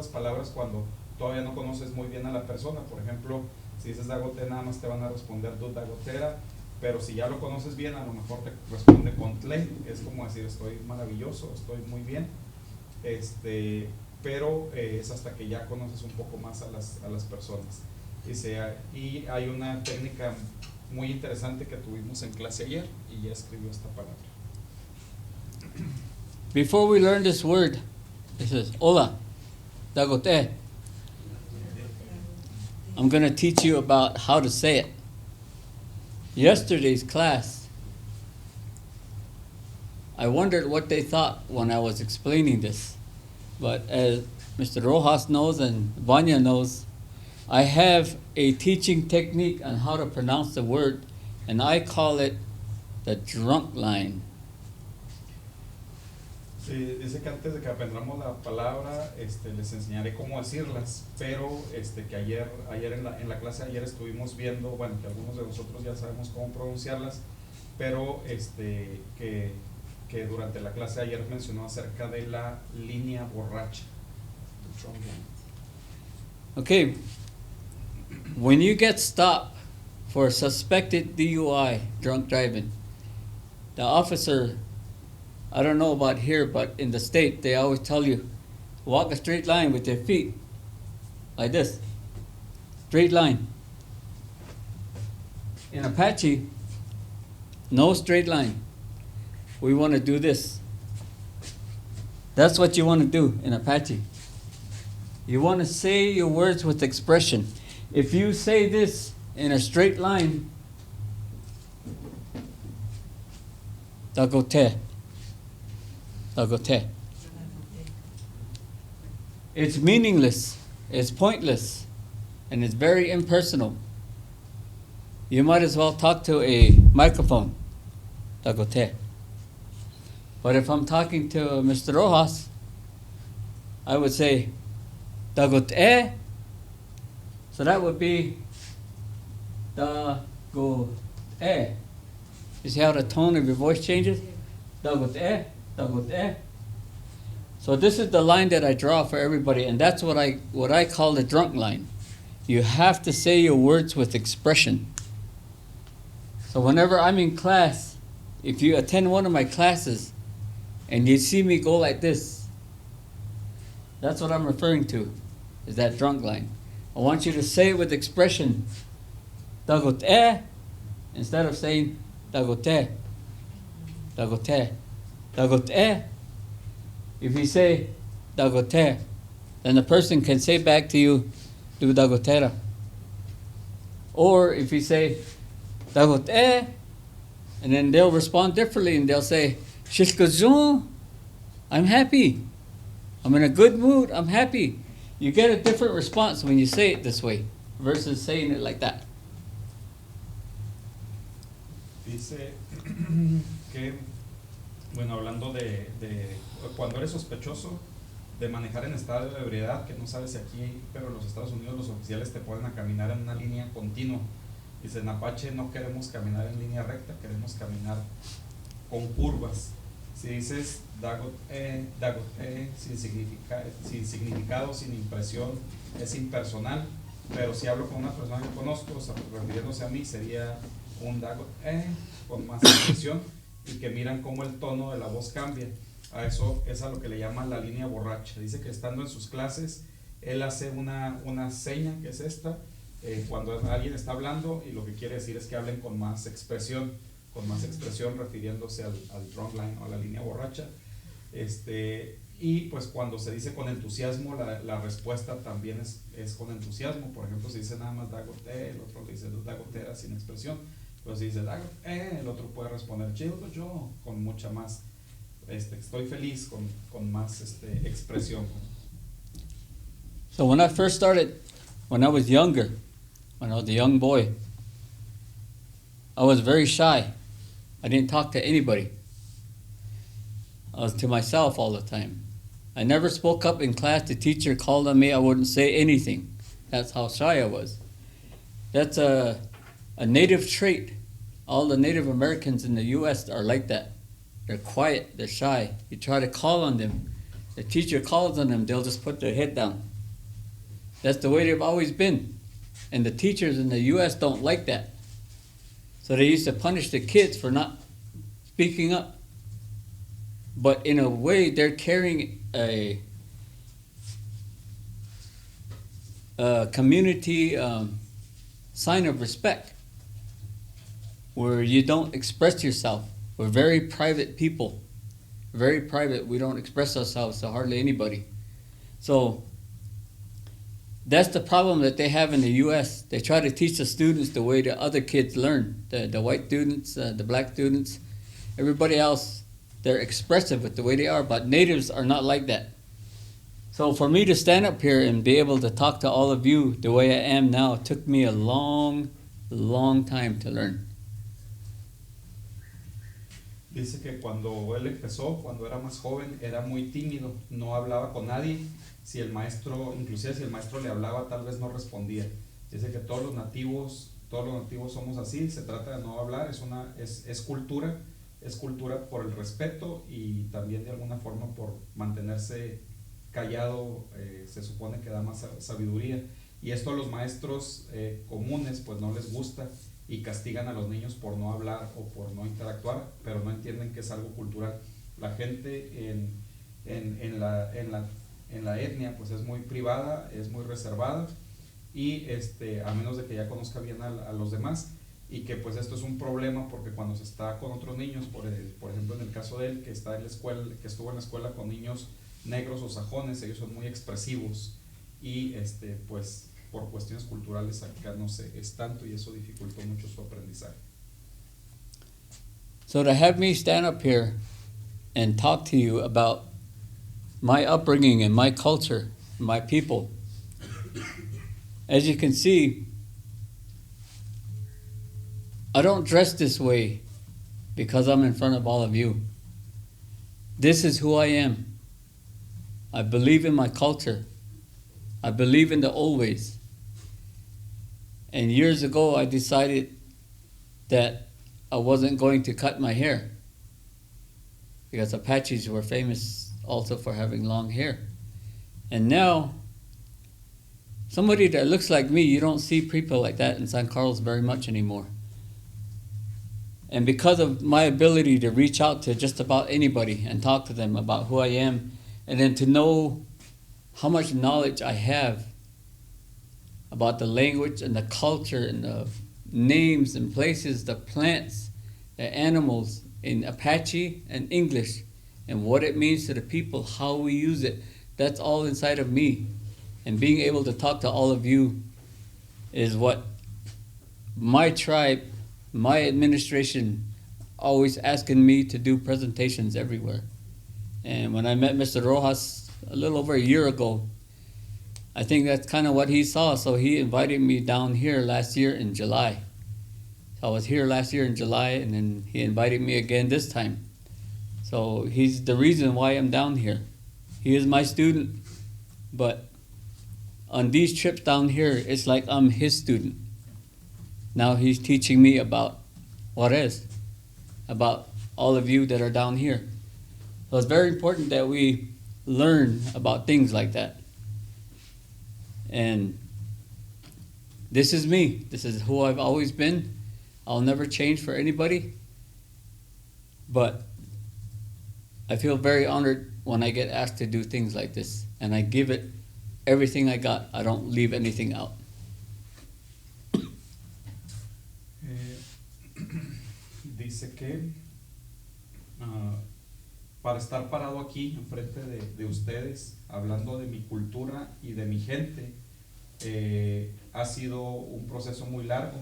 palabras cuando todavía no conoces muy bien a la persona. Por ejemplo, si dices dagote, nada más te van a responder du dagotera, pero si ya lo conoces bien, a lo mejor te responde con tle, es como decir estoy maravilloso, estoy muy bien, pero es hasta que ya conoces un poco más a las personas. Y hay una técnica muy interesante que tuvimos en clase ayer y ya escribió esta palabra. Before we learn this word, it says hola, dagote. I'm going to teach you about how to say it. Yesterday's class, I wondered what they thought when I was explaining this. But as Mr. Rojas knows and Vanya knows, I have a teaching technique on how to pronounce the word, and I call it the drunk line. Sí, dice que antes de que aprendamos la palabra, les enseñaré cómo decirlas, pero que ayer en la clase de ayer estuvimos viendo, bueno, que algunos de nosotros ya sabemos cómo pronunciarlas, pero que durante la clase de ayer mencionó acerca de la línea borracha. Okay, when you get stopped for suspected DUI, drunk driving, the officer, I don't know about here, but in the state, they always tell you, walk a straight line with your feet, like this, straight line. In Apache, no straight line. We want to do this. That's what you want to do in Apache. You want to say your words with expression. If you say this in a straight line, dagote. Dagote. It's meaningless, it's pointless, and it's very impersonal. You might as well talk to a microphone. Dagote. But if I'm talking to Mr. Rojas, I would say, dagote. So that would be dagote. You see how the tone of your voice changes? Dagote. Dagote. So this is the line that I draw for everybody, and that's what I call the drunk line. You have to say your words with expression. So whenever I'm in class, if you attend one of my classes and you see me go like this, that's what I'm referring to, is that drunk line. I want you to say it with expression. Dagote, instead of saying dagote. Dagote. Dagote. If you say dagote, then the person can say back to you, do dagotera. Or if you say dagote, and then they'll respond differently and they'll say, shishkazun, I'm happy. I'm in a good mood, I'm happy. You get a different response when you say it this way versus saying it like that. Dice que, bueno, hablando de cuando eres sospechoso de manejar en estado de ebriedad, que no sabes si aquí, pero en los Estados Unidos los oficiales te ponen a caminar en una línea continua. Dice, en Apache no queremos caminar en línea recta, queremos caminar con curvas. Si dices dagote, sin significado, sin impresión, es impersonal, pero si hablo con una persona que conozco, o sea, refiriéndose a mí, sería un dagote con más expresión y que miran cómo el tono de la voz cambia. A eso es a lo que le llaman la línea borracha. Dice que estando en sus clases, él hace una seña, que es esta, cuando alguien está hablando, y lo que quiere decir es que hablen con más expresión refiriéndose al drunk line o a la línea borracha. Y pues cuando se dice con entusiasmo, la respuesta también es con entusiasmo. Por ejemplo, si dice nada más dagote, el otro le dice dagotera sin expresión. Pero si dice dagote, el otro puede responder yo con mucha más, estoy feliz, con más expresión. So when I first started, when I was younger, when I was a young boy, I was very shy. I didn't talk to anybody. I was to myself all the time. I never spoke up in class. The teacher called on me, I wouldn't say anything. That's how shy I was. That's a native trait. All the Native Americans in the U.S. are like that. They're quiet, they're shy. You try to call on them. The teacher calls on them, they'll just put their head down. That's the way they've always been. And the teachers in the U.S. don't like that. So they used to punish the kids for not speaking up. But in a way, they're carrying a community sign of respect, where you don't express yourself. We're very private people. Very private. We don't express ourselves to hardly anybody. So that's the problem that they have in the U.S. They try to teach the students the way the other kids learn. The white students, the black students, everybody else they're expressive with the way they are, but natives are not like that. So for me to stand up here and be able to talk to all of you the way I am now took me a long time to learn. Dice que cuando él empezó, cuando era más joven, era muy tímido, no hablaba con nadie. Si el maestro, inclusive si el maestro le hablaba, tal vez no respondía. Dice que todos los nativos somos así. Se trata de no hablar, es cultura por el respeto y también de alguna forma por mantenerse callado. Se supone que da más sabiduría. Y esto a los maestros comunes pues no les gusta y castigan a los niños por no hablar o por no interactuar, pero no entienden que es algo cultural. La gente en la etnia pues es muy privada, es muy reservada y a menos de que ya conozca bien a los demás, y que pues esto es un problema porque cuando se está con otros niños, por ejemplo en el caso de él que está en la escuela, que estuvo en la escuela con niños negros o sajones, ellos son muy expresivos y pues por cuestiones culturales acá no sé, es tanto y eso dificultó mucho su aprendizaje. So to have me stand up here and talk to you about my upbringing and my culture, my people, as you can see, I don't dress this way because I'm in front of all of you. This is who I am. I believe in my culture. I believe in the old ways. And years ago, I decided that I wasn't going to cut my hair because Apaches were famous also for having long hair. And now, somebody that looks like me, you don't see people like that in San Carlos very much anymore. And because of my ability to reach out to just about anybody and talk to them about who I am, and then to know how much knowledge I have about the language and the culture and the names and places, the plants, the animals in Apache and English, and what it means to the people, how we use it, that's all inside of me. And being able to talk to all of you is what my tribe, my administration, always asking me to do presentations everywhere. And when I met Mr. Rojas a little over a year ago, I think that's kind of what he saw, so he invited me down here last year in July. So I was here last year in July, and then he invited me again this time. So he's the reason why I'm down here. He is my student, but on these trips down here, it's like I'm his student. Now he's teaching me about Juarez, about all of you that are down here. So it's very important that we learn about things like that. And this is me. This is who I've always been. I'll never change for anybody. But I feel very honored when I get asked to do things like this. And I give it everything I got. I don't leave anything out. Dice que para estar parado aquí enfrente de ustedes, hablando de mi cultura y de mi gente, ha sido un proceso muy largo.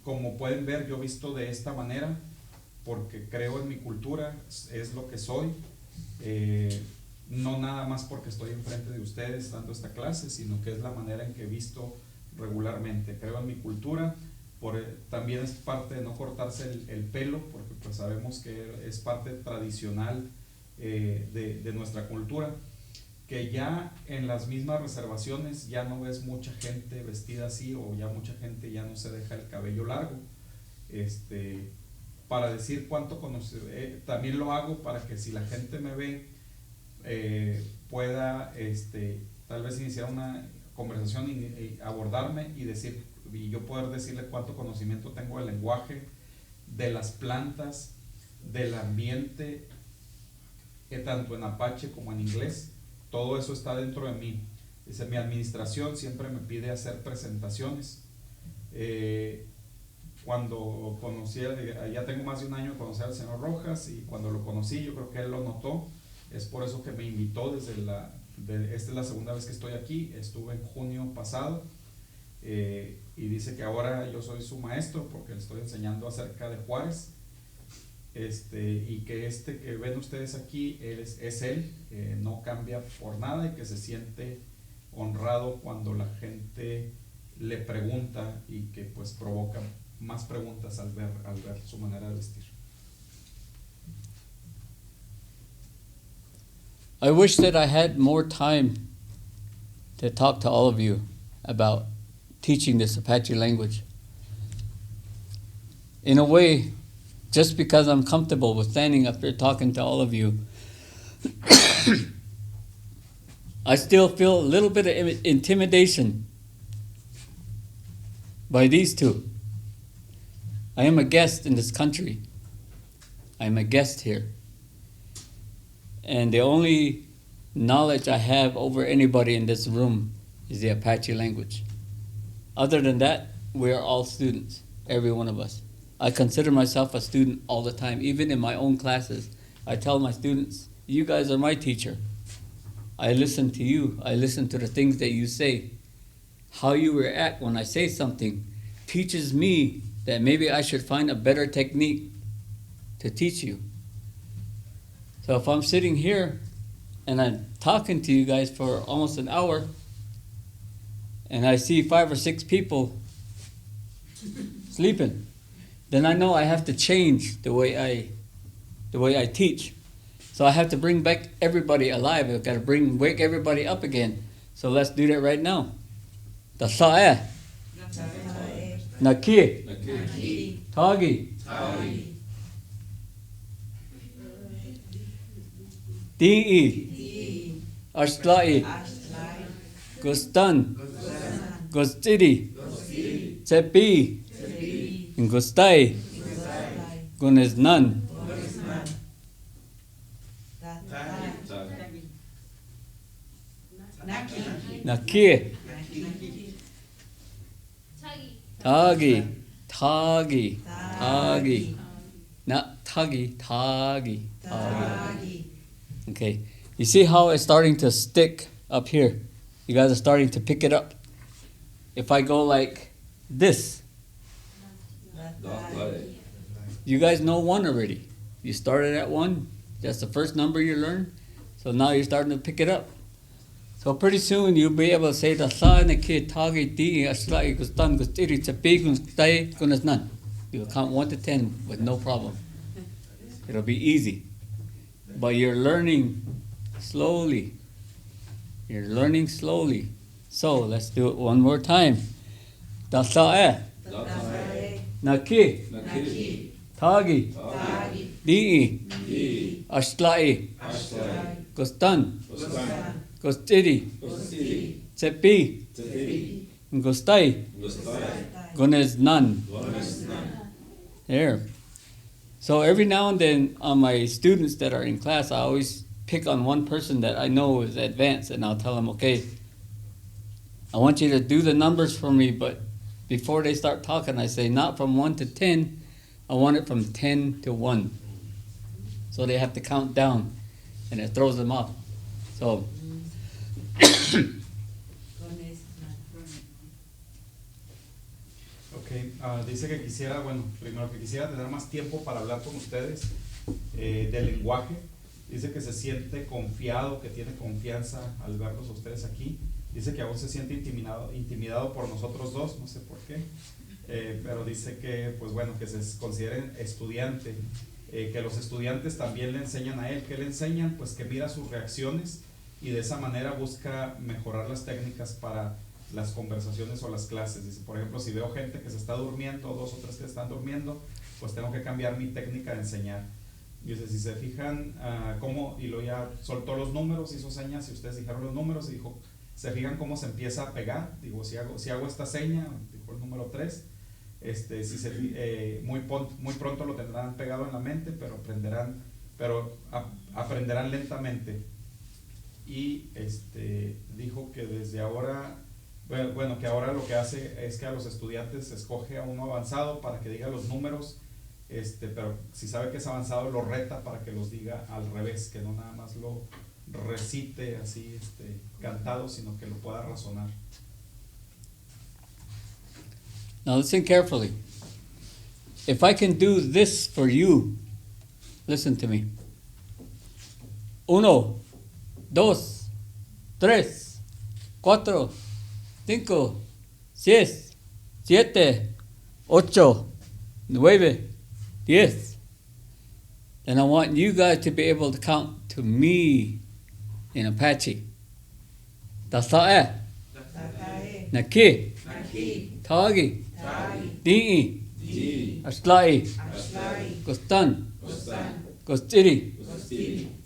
Como pueden ver, yo visto de esta manera porque creo en mi cultura, es lo que soy. No nada más porque estoy enfrente de ustedes dando esta clase, sino que es la manera en que visto regularmente. Creo en mi cultura. También es parte de no cortarse el pelo, porque pues sabemos que es parte tradicional de nuestra cultura, que ya en las mismas reservaciones ya no ves mucha gente vestida así, o ya mucha gente ya no se deja el cabello largo. Para decir cuánto conoce, también lo hago para que si la gente me ve, pueda tal vez iniciar una conversación y abordarme y yo poder decirle cuánto conocimiento tengo del lenguaje, de las plantas, del ambiente, tanto en apache como en inglés. Todo eso está dentro de mí. Dice, mi administración siempre me pide hacer presentaciones. Cuando conocí, ya tengo más de un año de conocer al señor Rojas, y cuando lo conocí, yo creo que él lo notó. Es por eso que me invitó esta es la segunda vez que estoy aquí. Estuve en junio pasado. Y dice que ahora yo soy su maestro porque le estoy enseñando acerca de Juárez. y que que ven ustedes aquí es él, no cambia por nada, y que se siente honrado cuando la gente le pregunta, y que pues provoca más preguntas al ver su manera de vestir. I wish that I had more time to talk to all of you about teaching this Apache language. In a way, just because I'm comfortable with standing up here talking to all of you, I still feel a little bit of intimidation by these two. I am a guest in this country. I am a guest here. And the only knowledge I have over anybody in this room is the Apache language. Other than that, we are all students, every one of us. I consider myself a student all the time, even in my own classes. I tell my students, you guys are my teacher. I listen to you. I listen to the things that you say. How you react when I say something teaches me that maybe I should find a better technique to teach you. So if I'm sitting here and I'm talking to you guys for almost an hour, and I see 5 or 6 people sleeping, then I know I have to change the way I teach. So I have to bring back everybody alive. I've got to wake everybody up again. So let's do that right now. Tasa'eh. Nakir. Tagi. Di'i. Ashla'i. Gustan. Gustidi. Tsepi. Gustai. Guneznan. Nakir. Tagi. Tagi. Tagi. Not tuggy. Tagi. Tagi. Okay. You see how it's starting to stick up here? You guys are starting to pick it up. If I go like this, you guys know 1 already. You started at 1. That's the first number you learned. So now you're starting to pick it up. So pretty soon you'll be able to say the sa na ki tagi di aslai gustan gustiri tsapi gustai gunasnan. You'll count 1 to 10 with no problem. It'll be easy. But you're learning slowly. You're learning slowly. So let's do it one more time. Dasa'eh. Naki. Tagi. Di'i. Ashlai. Gustan. Gustidi. Tsepi. Gustai. Guneznan. There. So every now and then on my students that are in class, I always pick on one person that I know is advanced, and I'll tell them, okay, I want you to do the numbers for me, but before they start talking, I say not from 1 to 10, I want it from 10 to 1. So they have to count down, and it throws them off. So dice que quisiera, primero que quisiera tener más tiempo para hablar con ustedes del lenguaje. Dice que se siente confiado, que tiene confianza al verlos a ustedes aquí. Dice que aún se siente intimidado por nosotros dos, no sé por qué, pero dice que, pues bueno, que se consideren estudiante, que los estudiantes también le enseñan a él. ¿Qué le enseñan? Pues que mira sus reacciones y de esa manera busca mejorar las técnicas para las conversaciones o las clases. Dice, por ejemplo, si veo gente que se está durmiendo, 2 o 3 que están durmiendo, pues tengo que cambiar mi técnica de enseñar. Dice, si se fijan cómo, y luego ya soltó los números, hizo señas, y ustedes dijeron los números, y dijo, se fijan cómo se empieza a pegar. Digo, si hago esta seña, dijo el número 3, muy pronto lo tendrán pegado en la mente, pero aprenderán lentamente. Y dijo que desde ahora, bueno, que ahora lo que hace es que a los estudiantes escoge a uno avanzado para que diga los números, pero si sabe que es avanzado, lo reta para que los diga al revés, que no nada más lo recite así cantado, sino que lo pueda razonar. Now listen carefully. If I can do this for you, Listen to me. 1, 2, 3, 4, 5, 6, 7, 8, 9, 10. Then I want you guys to be able to count to me in Apache. Tasae, Naki, Tagi, Di'i, Aslai, Gustan, Gustiri,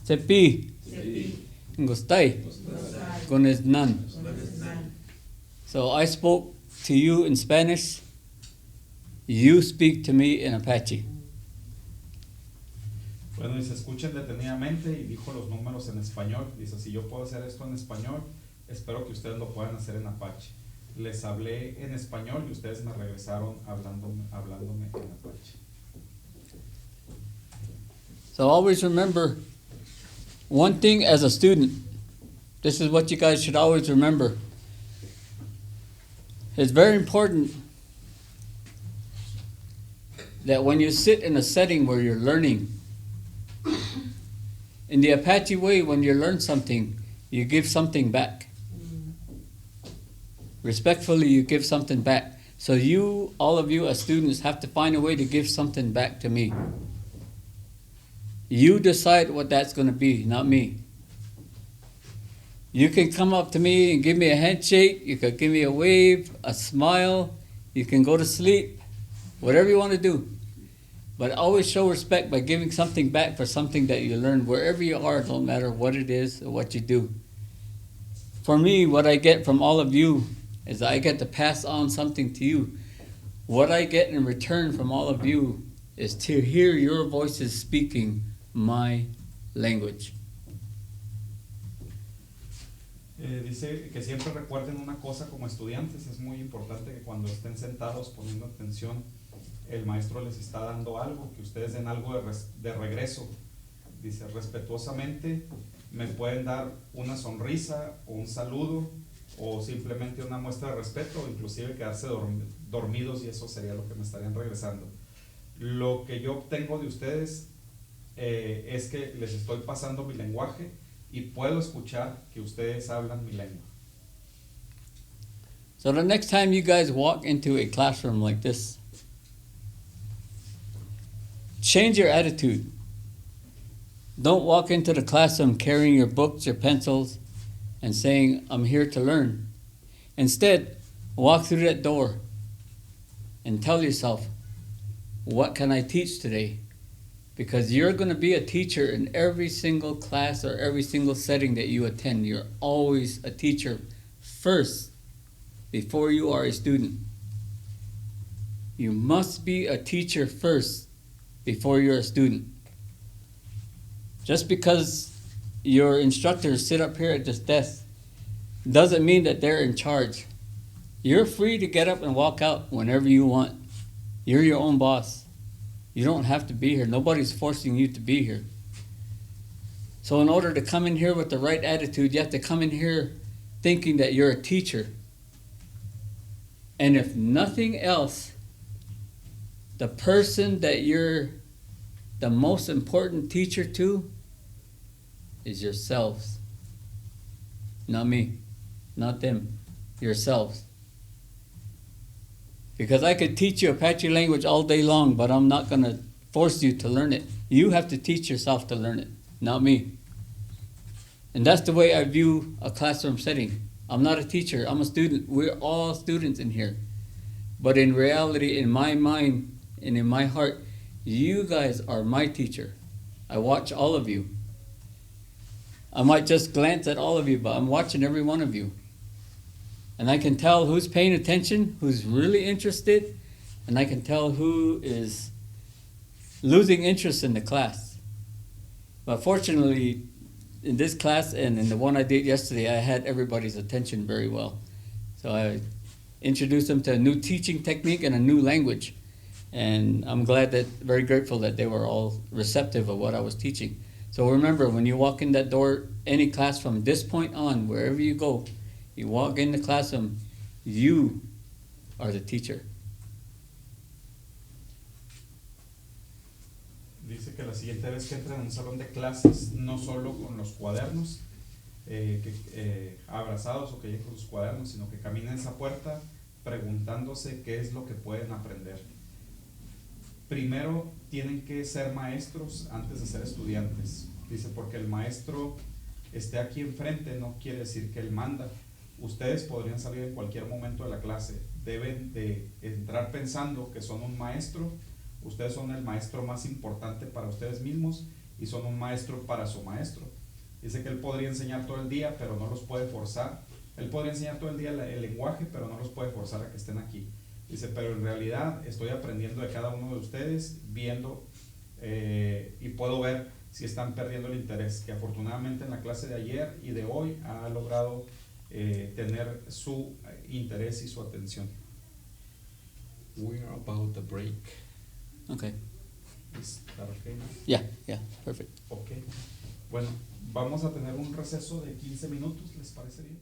Sepi, Gustai, Guniznan. So I spoke to you in Spanish, you speak to me in Apache. Bueno, dice, escuchen detenidamente, y dijo los números en español. Dice, si yo puedo hacer esto en español, espero que ustedes lo puedan hacer en Apache. Les hablé en español y ustedes me regresaron hablándome en Apache. So always remember one thing as a student. This is what you guys should always remember. It's very important that when you sit in a setting where you're learning, in the Apache way, when you learn something, you give something back. Respectfully, you give something back. So you, all of you as students, have to find a way to give something back to me. You decide what that's going to be, not me. You can come up to me and give me a handshake. You can give me a wave, a smile. You can go to sleep. Whatever you want to do. But always show respect by giving something back for something that you learned. Wherever you are, no matter what it is or what you do. For me, what I get from all of you is I get to pass on something to you. What I get in return from all of you is to hear your voices speaking my language. Dice que siempre recuerden una cosa como estudiantes. Es muy importante que cuando estén sentados poniendo atención, el maestro les está dando algo, que ustedes den algo de regreso. Dice, respetuosamente me pueden dar una sonrisa o un saludo o simplemente una muestra de respeto o inclusive quedarse dormidos, y eso sería lo que me estarían regresando. Lo que yo obtengo de ustedes es que les estoy pasando mi lenguaje y puedo escuchar que ustedes hablan mi lengua. So the next time you guys walk into a classroom like this, change your attitude. Don't walk into the classroom carrying your books, your pencils, and saying, I'm here to learn. Instead, walk through that door and tell yourself, what can I teach today? Because you're going to be a teacher in every single class or every single setting that you attend. You're always a teacher first before you are a student. You must be a teacher first before you're a student. Just because your instructors sit up here at this desk doesn't mean that they're in charge. You're free to get up and walk out whenever you want. You're your own boss. You don't have to be here. Nobody's forcing you to be here. So in order to come in here with the right attitude, you have to come in here thinking that you're a teacher. And if nothing else, the person that you're the most important teacher to is yourselves. Not me, not them, yourselves. Because I could teach you Apache language all day long, but I'm not going to force you to learn it. You have to teach yourself to learn it, not me. And that's the way I view a classroom setting. I'm not a teacher, I'm a student. We're all students in here. But in reality, in my mind and in my heart, you guys are my teacher. I watch all of you. I might just glance at all of you, but I'm watching every one of you. And I can tell who's paying attention, who's really interested, and I can tell who is losing interest in the class. But fortunately, in this class and in the one I did yesterday, I had everybody's attention very well. So I introduced them to a new teaching technique and a new language. And I'm very grateful that they were all receptive of what I was teaching. So remember, when you walk in that door, any class from this point on, wherever you go, you walk in the classroom, you are the teacher. Dice que la siguiente vez que entren a un salón de clases, no solo con los cuadernos, abrazados o que lleguen con los cuadernos, sino que caminen esa puerta preguntándose qué es lo que pueden aprender. Primero tienen que ser maestros antes de ser estudiantes. Dice, porque el maestro esté aquí enfrente no quiere decir que él manda. Ustedes podrían salir en cualquier momento de la clase. Deben de entrar pensando que son un maestro. Ustedes son el maestro más importante para ustedes mismos y son un maestro para su maestro. Dice que él podría enseñar todo el día, pero no los puede forzar. Él podría enseñar todo el día el lenguaje, pero no los puede forzar a que estén aquí. Dice, pero en realidad estoy aprendiendo de cada uno de ustedes, viendo y puedo ver si están perdiendo el interés, que afortunadamente en la clase de ayer y de hoy ha logrado tener su interés y su atención. We're about to break. Okay. ¿Is that okay now? Yeah, perfect. Ok. Bueno, vamos a tener un receso de 15 minutos, ¿les parece bien?